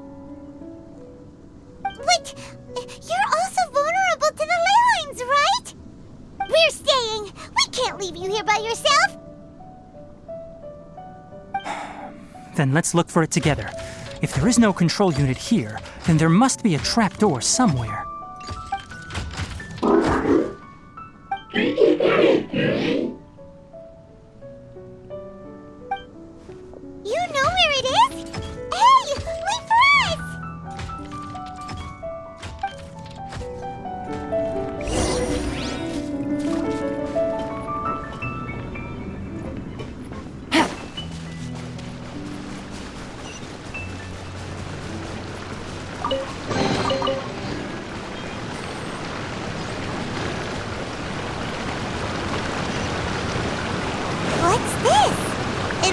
But you're also vulnerable to the ley lines, right? We're staying. We can't leave you here by yourself. Then let's look for it together. If there is no control unit here, then there must be a trapdoor somewhere. You know where it is? Hey, wait for us!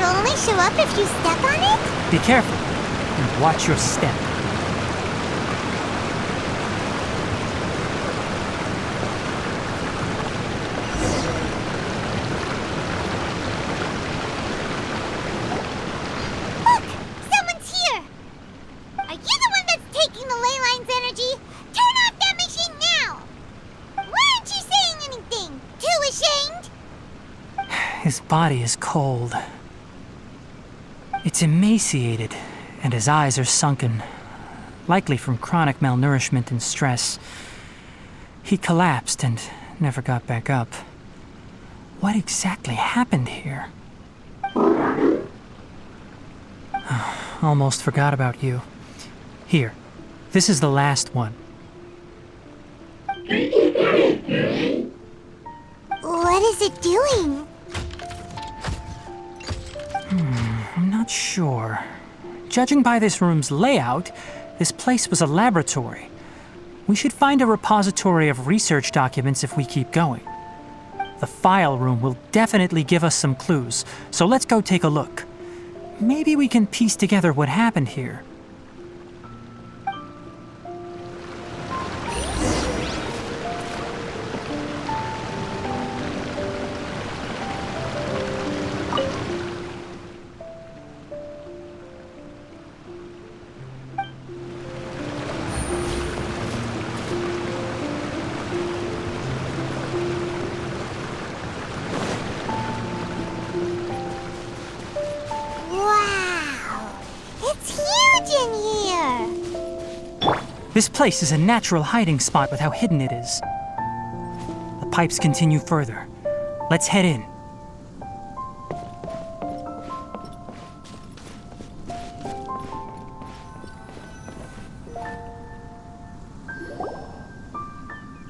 it'll only show up if you step on it? Be careful and watch your step. Look! Someone's here! Are you the one that's taking the ley line's energy? Turn off that machine now! Why aren't you saying anything? Too ashamed? His body is cold. It's emaciated, and his eyes are sunken, likely from chronic malnourishment and stress. He collapsed and never got back up. What exactly happened here? Almost forgot about you. Here, this is the last one. What is it doing? I'm not sure. Judging by this room's layout, this place was a laboratory. We should find a repository of research documents if we keep going. The file room will definitely give us some clues, so let's go take a look. Maybe we can piece together what happened here. Wow! It's huge in here! This place is a natural hiding spot with how hidden it is. The pipes continue further. Let's head in.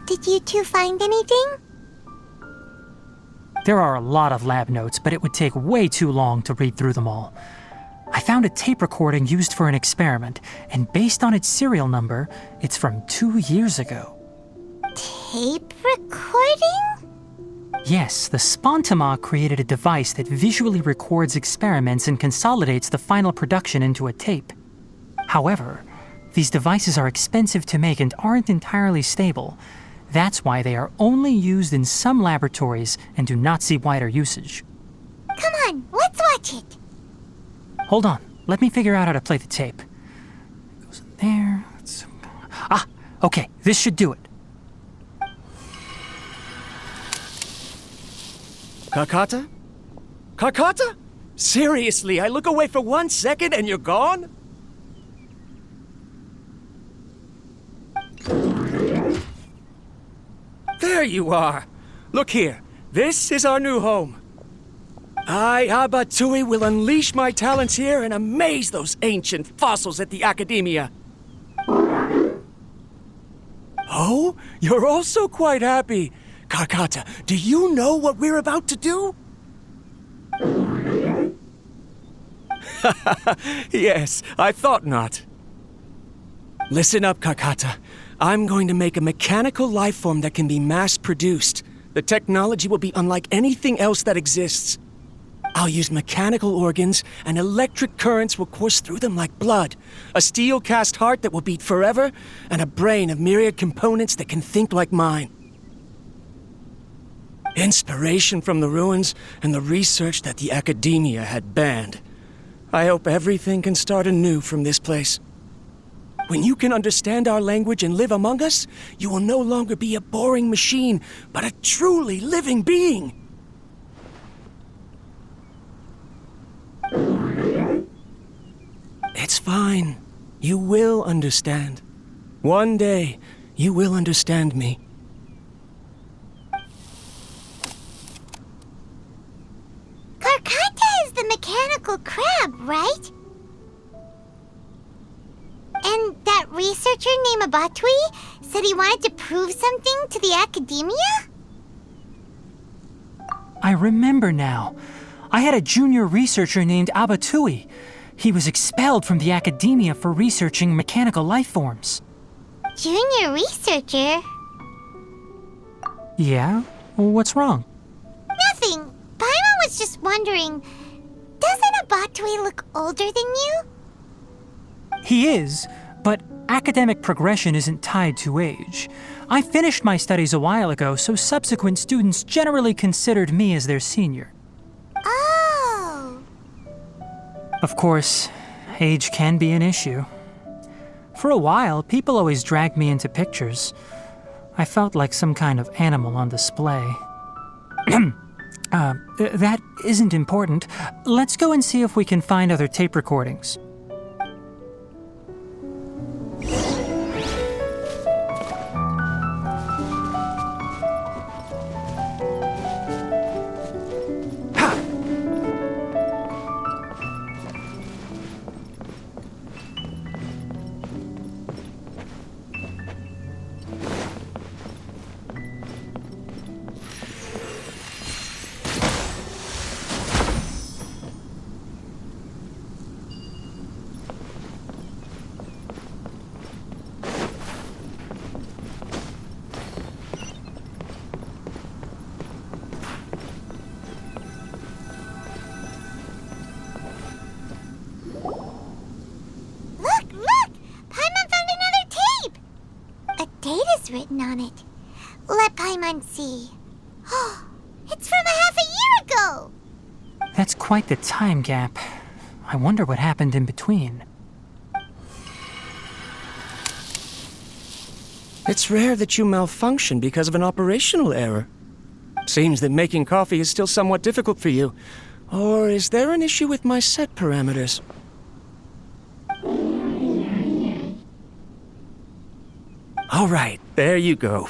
Did you two find anything? There are a lot of lab notes, but it would take way too long to read through them all. I found a tape recording used for an experiment, and based on its serial number, it's from 2 years ago. Tape recording? Yes, the Spontama created a device that visually records experiments and consolidates the final production into a tape. However, these devices are expensive to make and aren't entirely stable. That's why they are only used in some laboratories and do not see wider usage. Come on, let's watch it. Hold on, let me figure out how to play the tape. It goes in there. Ah, okay, this should do it. Kakata? Kakata? Seriously, I look away for 1 second and you're gone? There you are. Look here. This is our new home. I, Abatui, will unleash my talents here and amaze those ancient fossils at the Academia. Oh, you're also quite happy. Kakata, do you know what we're about to do? Yes, I thought not. Listen up, Kakata. I'm going to make a mechanical life form that can be mass-produced. The technology will be unlike anything else that exists. I'll use mechanical organs, and electric currents will course through them like blood. A steel-cast heart that will beat forever, and a brain of myriad components that can think like mine. Inspiration from the ruins and the research that the Academia had banned. I hope everything can start anew from this place. When you can understand our language and live among us, you will no longer be a boring machine, but a truly living being. It's fine. You will understand. One day, you will understand me. Karkata is the mechanical crab, right? And that researcher named Abatui said he wanted to prove something to the Academia? I remember now. I had a junior researcher named Abatui. He was expelled from the Academia for researching mechanical life forms. Junior researcher? Yeah? What's wrong? Nothing. Paimon was just wondering, does Ratatouille look older than you? He is, but academic progression isn't tied to age. I finished my studies a while ago, so subsequent students generally considered me as their senior. Oh. Of course, age can be an issue. For a while, people always dragged me into pictures. I felt like some kind of animal on display. That isn't important. Let's go and see if we can find other tape recordings. Written on it. Let Paimon see. Oh, it's from a half a year ago! That's quite the time gap. I wonder what happened in between. It's rare that you malfunction because of an operational error. Seems that making coffee is still somewhat difficult for you. Or is there an issue with my set parameters? All right, there you go.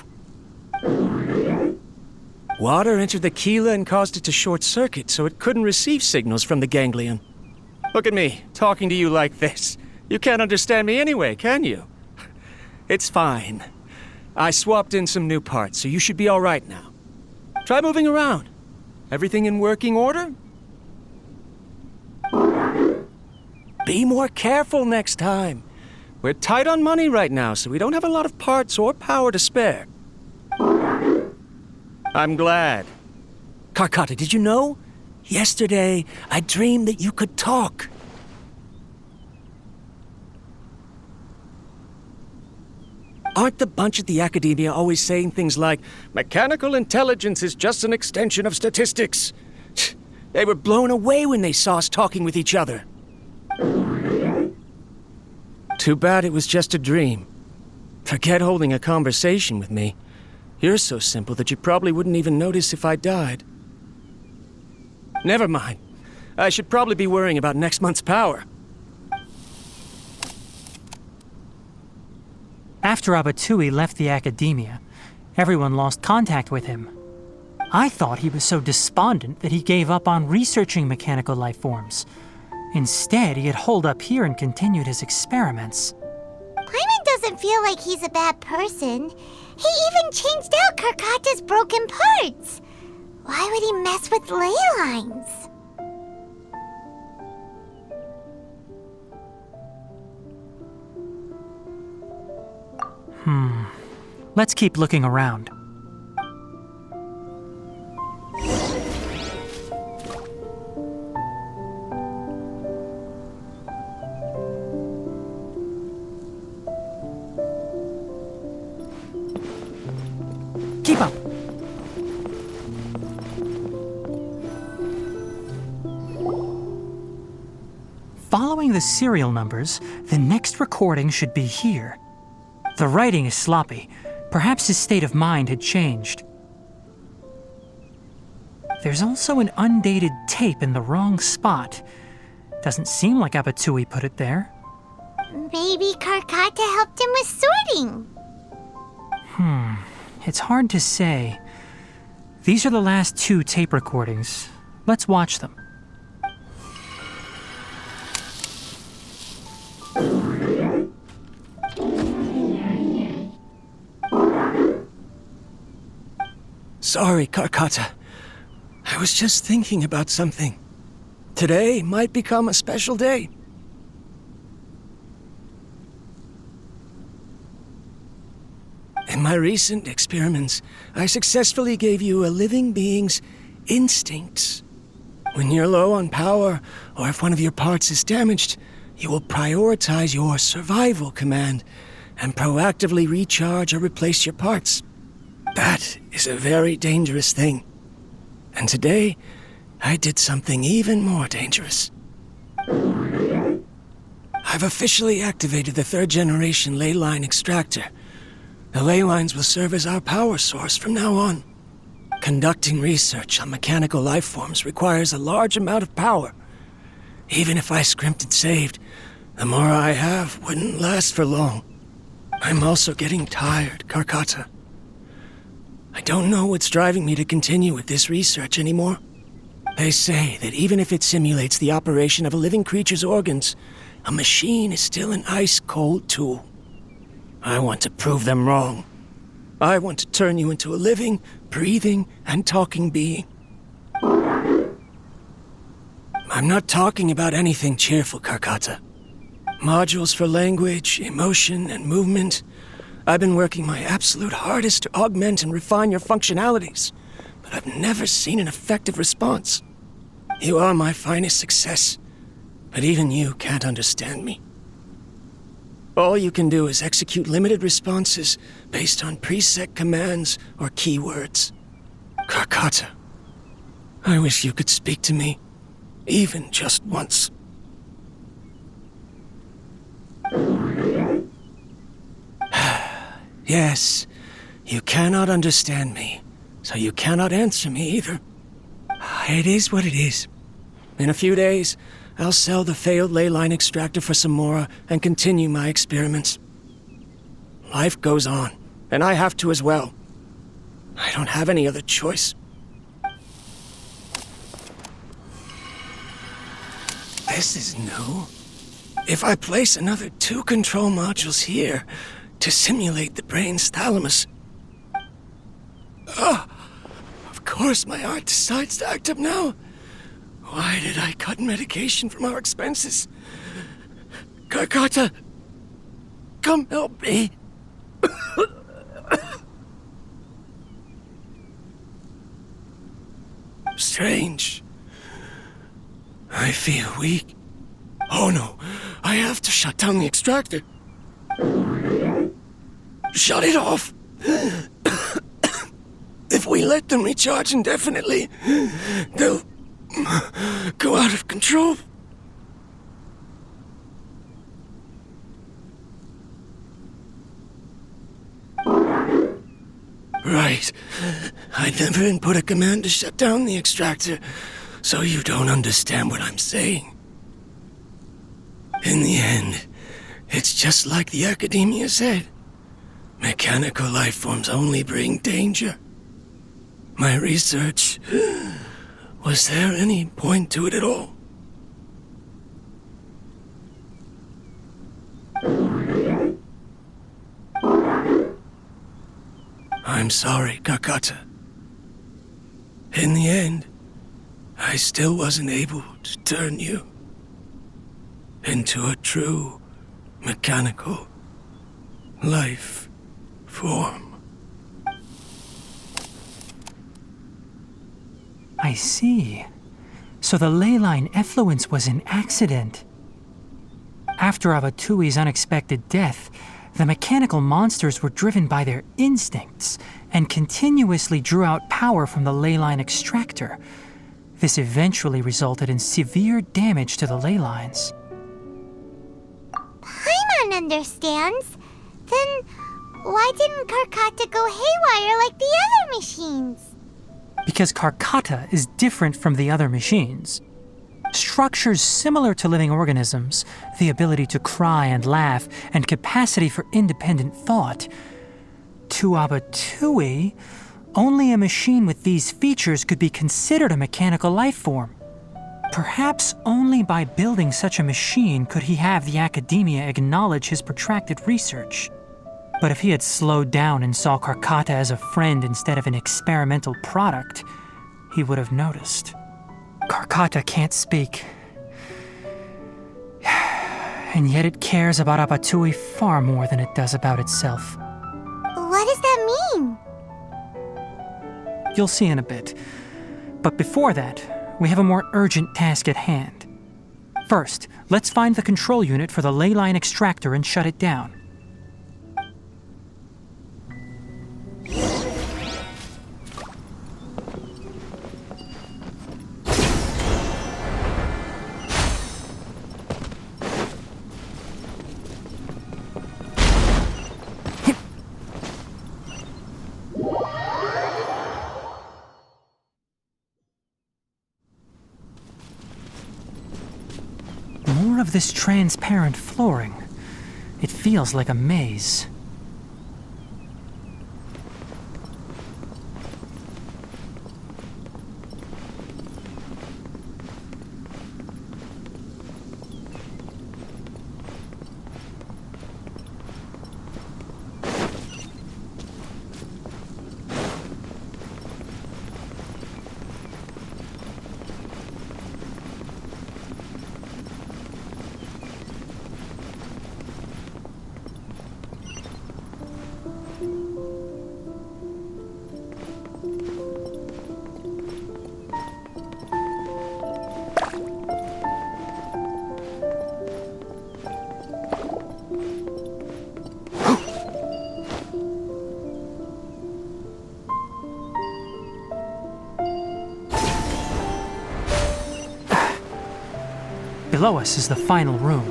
Water entered the Keela and caused it to short circuit, so it couldn't receive signals from the ganglion. Look at me, talking to you like this. You can't understand me anyway, can you? It's fine. I swapped in some new parts, so you should be all right now. Try moving around. Everything in working order? Be more careful next time. We're tight on money right now, so we don't have a lot of parts or power to spare. I'm glad. Karkata, did you know? Yesterday, I dreamed that you could talk. Aren't the bunch at the Academia always saying things like, mechanical intelligence is just an extension of statistics? They were blown away when they saw us talking with each other. Too bad it was just a dream. Forget holding a conversation with me. You're so simple that you probably wouldn't even notice if I died. Never mind. I should probably be worrying about next month's power. After Abatui left the Academia, everyone lost contact with him. I thought he was so despondent that he gave up on researching mechanical life forms. Instead, he had holed up here and continued his experiments. Paimon doesn't feel like he's a bad person. He even changed out Karkata's broken parts. Why would he mess with ley lines? Let's keep looking around. Keep up. Following the serial numbers, the next recording should be here. The writing is sloppy. Perhaps his state of mind had changed. There's also an undated tape in the wrong spot. Doesn't seem like Abatui put it there. Maybe Karkata helped him with sorting. It's hard to say. These are the last 2 tape recordings. Let's watch them. Sorry, Karkata. I was just thinking about something. Today might become a special day. In my recent experiments, I successfully gave you a living being's instincts. When you're low on power, or if one of your parts is damaged, you will prioritize your survival command and proactively recharge or replace your parts. That is a very dangerous thing. And today, I did something even more dangerous. I've officially activated the 3rd generation ley line extractor. The ley lines will serve as our power source from now on. Conducting research on mechanical life forms requires a large amount of power. Even if I scrimped and saved, the more I have wouldn't last for long. I'm also getting tired, Karkata. I don't know what's driving me to continue with this research anymore. They say that even if it simulates the operation of a living creature's organs, a machine is still an ice-cold tool. I want to prove them wrong. I want to turn you into a living, breathing, and talking being. I'm not talking about anything cheerful, Karkata. Modules for language, emotion, and movement. I've been working my absolute hardest to augment and refine your functionalities, but I've never seen an effective response. You are my finest success, but even you can't understand me. All you can do is execute limited responses based on preset commands or keywords. Karkata, I wish you could speak to me, even just once. Yes, you cannot understand me, so you cannot answer me either. It is what it is. In a few days, I'll sell the failed ley line extractor for some more and continue my experiments. Life goes on, and I have to as well. I don't have any other choice. This is new. If I place another 2 control modules here to simulate the brain's thalamus... Of course my heart decides to act up now. Why did I cut medication from our expenses? Karkata, come help me. Strange. I feel weak. Oh no, I have to shut down the extractor. Shut it off. If we let them recharge indefinitely, they'll go out of control. Right. I never input a command to shut down the extractor, so you don't understand what I'm saying. In the end, it's just like the academia said. Mechanical life forms only bring danger. My research... Was there any point to it at all? I'm sorry, Karkata. In the end, I still wasn't able to turn you into a true mechanical life form. I see. So the ley line effluence was an accident. After Avatui's unexpected death, the mechanical monsters were driven by their instincts and continuously drew out power from the ley line extractor. This eventually resulted in severe damage to the ley lines. Paimon understands. Then why didn't Karkata go haywire like the other machines? Because Karkata is different from the other machines. Structures similar to living organisms, the ability to cry and laugh, and capacity for independent thought. To Abatui, only a machine with these features could be considered a mechanical life form. Perhaps only by building such a machine could he have the academia acknowledge his protracted research. But if he had slowed down and saw Karkata as a friend instead of an experimental product, he would have noticed. Karkata can't speak. And yet it cares about Abatui far more than it does about itself. What does that mean? You'll see in a bit. But before that, we have a more urgent task at hand. First, let's find the control unit for the ley line extractor and shut it down. More of this transparent flooring. It feels like a maze. Below us is the final room.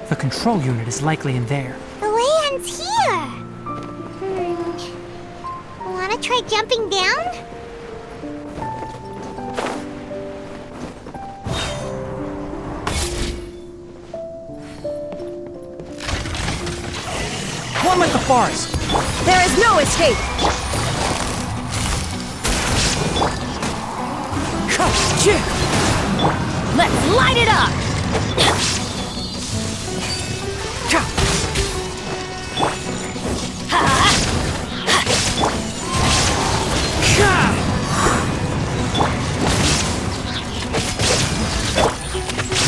The control unit is likely in there. The way ends here. Wanna try jumping down? One with the forest! There is no escape! Let's light it up!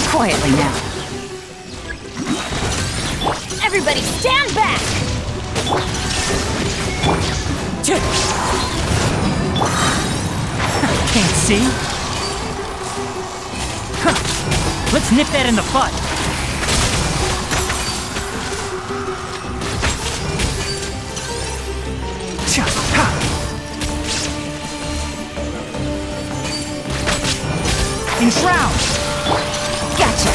Quietly now. Everybody stand back! Can't see? Let's nip that in the bud. Enshroud! Gotcha!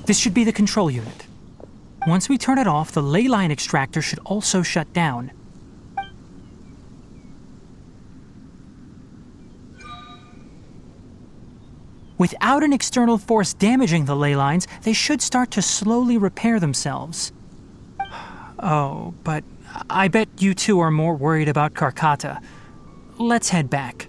This should be the control unit. Once we turn it off, the ley line extractor should also shut down. Without an external force damaging the ley lines, they should start to slowly repair themselves. Oh, but I bet you two are more worried about Karkata. Let's head back.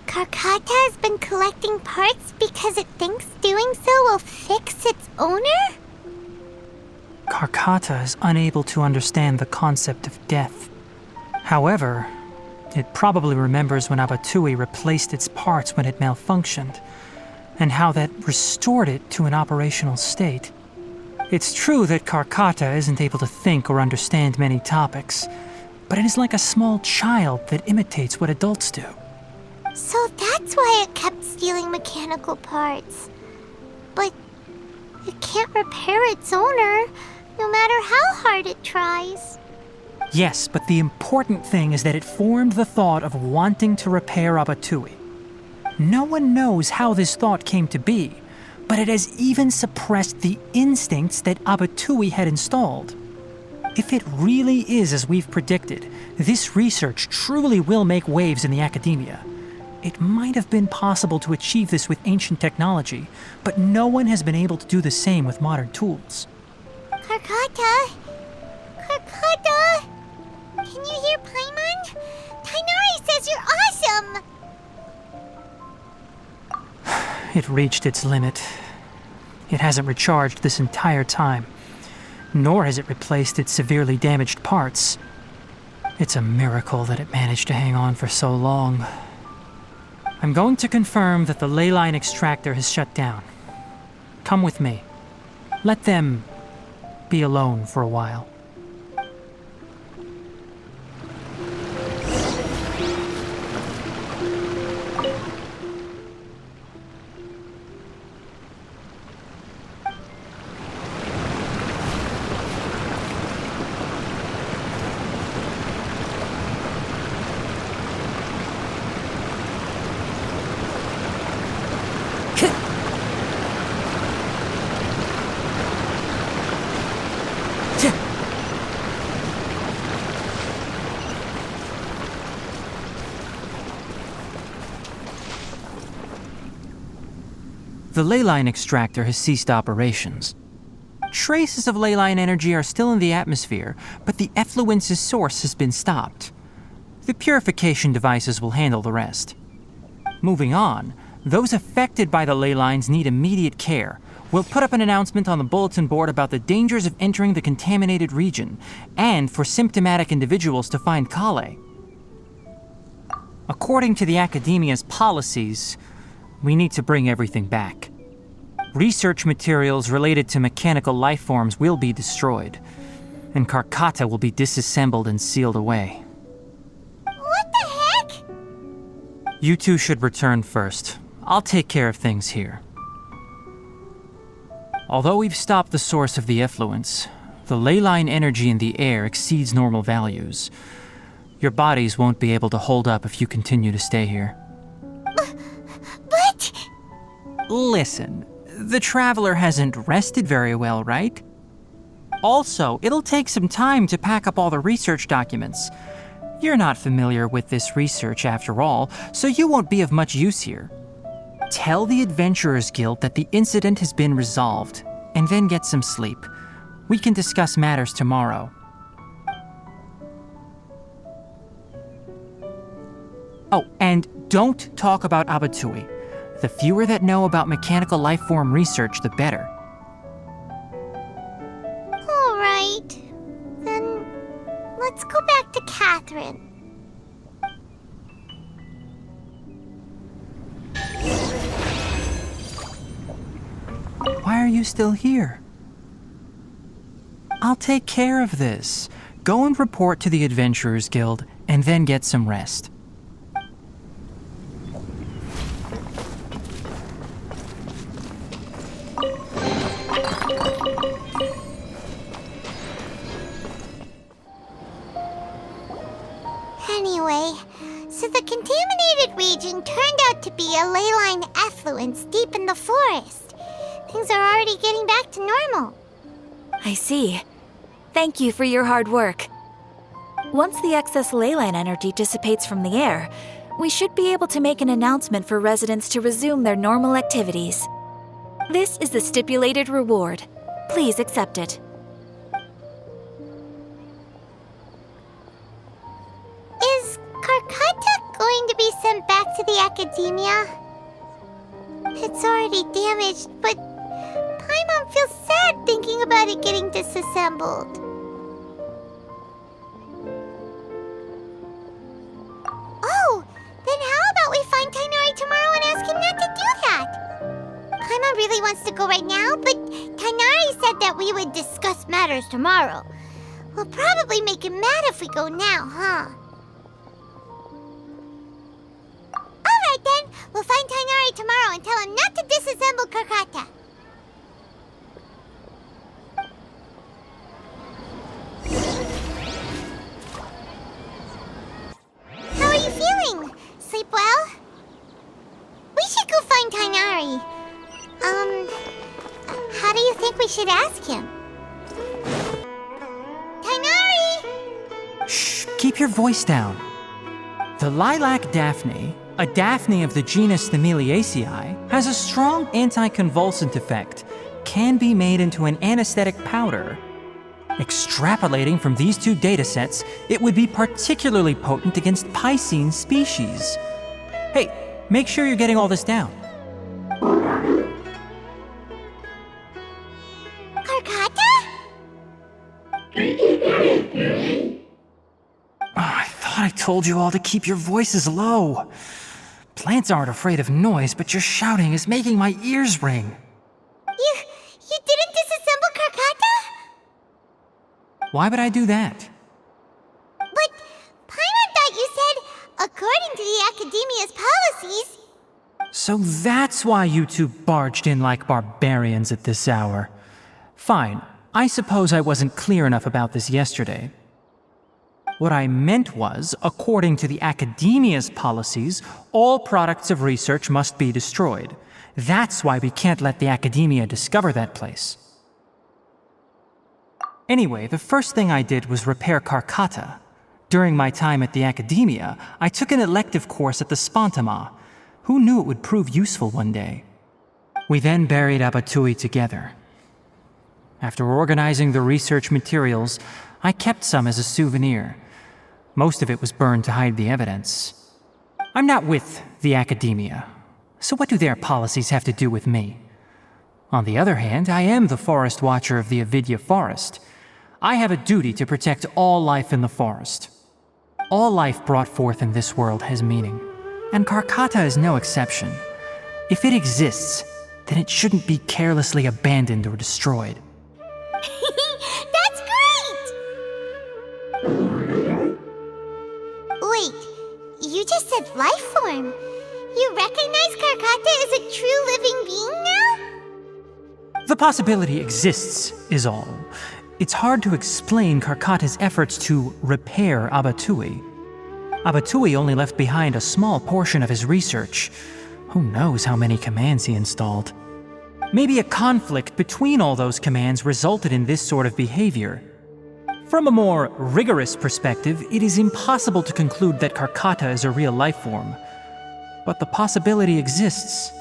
Karkata has been collecting parts because it thinks doing so will fix its owner? Karkata is unable to understand the concept of death. However, it probably remembers when Abatui replaced its parts when it malfunctioned, and how that restored it to an operational state. It's true that Karkata isn't able to think or understand many topics, but it is like a small child that imitates what adults do. So that's why it kept stealing mechanical parts. But it can't repair its owner, no matter how hard it tries. Yes, but the important thing is that it formed the thought of wanting to repair Abatui. No one knows how this thought came to be, but it has even suppressed the instincts that Abatui had installed. If it really is as we've predicted, this research truly will make waves in the academia. It might have been possible to achieve this with ancient technology, but no one has been able to do the same with modern tools. Karkata? Karkata? Can you hear Paimon? Tighnari says you're awesome! It reached its limit. It hasn't recharged this entire time, nor has it replaced its severely damaged parts. It's a miracle that it managed to hang on for so long. I'm going to confirm that the ley line extractor has shut down. Come with me. Let them be alone for a while. The ley line extractor has ceased operations. Traces of ley line energy are still in the atmosphere, but the effluence's source has been stopped. The purification devices will handle the rest. Moving on, those affected by the ley lines need immediate care. We'll put up an announcement on the bulletin board about the dangers of entering the contaminated region, and for symptomatic individuals to find Kale. According to the Academia's policies, we need to bring everything back. Research materials related to mechanical life forms will be destroyed, and Karkata will be disassembled and sealed away. What the heck? You two should return first. I'll take care of things here. Although we've stopped the source of the effluence, the ley line energy in the air exceeds normal values. Your bodies won't be able to hold up if you continue to stay here. But... Listen, the Traveler hasn't rested very well, right? Also, it'll take some time to pack up all the research documents. You're not familiar with this research after all, so you won't be of much use here. Tell the Adventurers Guild that the incident has been resolved, and then get some sleep. We can discuss matters tomorrow. Oh, and don't talk about Abatui. The fewer that know about mechanical life form research, the better. All right. Then let's go back to Catherine. Why are you still here? I'll take care of this. Go and report to the Adventurers Guild, and then get some rest. Anyway, so the contaminated region turned out to be a ley line effluence deep in the forest. Things are already getting back to normal. I see. Thank you for your hard work. Once the excess ley line energy dissipates from the air, we should be able to make an announcement for residents to resume their normal activities. This is the stipulated reward. Please accept it. Is Karkata going to be sent back to the academia? It's already damaged, but Paimon feels sad thinking about it getting disassembled. Oh, then how about we find Tighnari tomorrow and ask him not to do that? Paimon really wants to go right now, but Tighnari said that we would discuss matters tomorrow. We'll probably make him mad if we go now, huh? Alright then, we'll find Tighnari tomorrow and tell him not to disassemble Karkata. How are you feeling? Sleep well? We should go find Tighnari. How do you think we should ask him? Tighnari! Shh, keep your voice down. The lilac daphne, a daphne of the genus Thymilaceae, has a strong anticonvulsant effect, can be made into an anesthetic powder. Extrapolating from these two datasets, it would be particularly potent against Piscine species. Hey, make sure you're getting all this down. Karkata? I thought I told you all to keep your voices low. Plants aren't afraid of noise, but your shouting is making my ears ring. You didn't disassemble Karkata? Why would I do that? But Paimon thought you said, according to the Academia's policies... So that's why you two barged in like barbarians at this hour. Fine, I suppose I wasn't clear enough about this yesterday. What I meant was, according to the Academia's policies, all products of research must be destroyed. That's why we can't let the Academia discover that place. Anyway, the first thing I did was repair Karkata. During my time at the Academia, I took an elective course at the Spontama. Who knew it would prove useful one day? We then buried Abatui together. After organizing the research materials, I kept some as a souvenir. Most of it was burned to hide the evidence. I'm not with the Academia, so what do their policies have to do with me? On the other hand, I am the Forest Watcher of the Avidya Forest. I have a duty to protect all life in the forest. All life brought forth in this world has meaning, and Karkata is no exception. If it exists, then it shouldn't be carelessly abandoned or destroyed. That's great! Wait, you just said life form. You recognize Karkata as a true living being now? The possibility exists, is all. It's hard to explain Karkata's efforts to repair Abatui. Abatui only left behind a small portion of his research. Who knows how many commands he installed? Maybe a conflict between all those commands resulted in this sort of behavior. From a more rigorous perspective, it is impossible to conclude that Karkata is a real life form. But the possibility exists.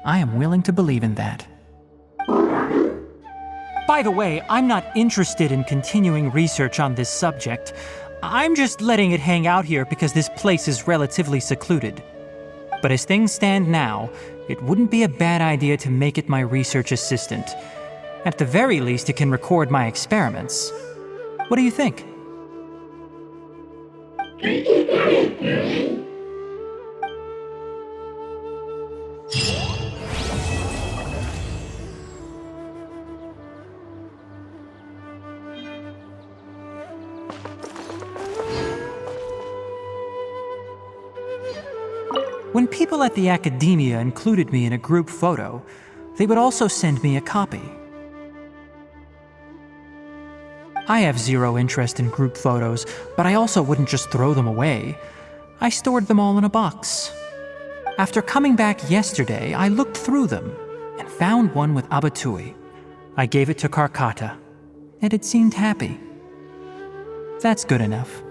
I am willing to believe in that. By the way, I'm not interested in continuing research on this subject. I'm just letting it hang out here because this place is relatively secluded. But as things stand now, it wouldn't be a bad idea to make it my research assistant. At the very least, it can record my experiments. What do you think? When people at the Academia included me in a group photo, they would also send me a copy. I have zero interest in group photos, but I also wouldn't just throw them away. I stored them all in a box. After coming back yesterday, I looked through them and found one with Abatui. I gave it to Karkata, and it seemed happy. That's good enough.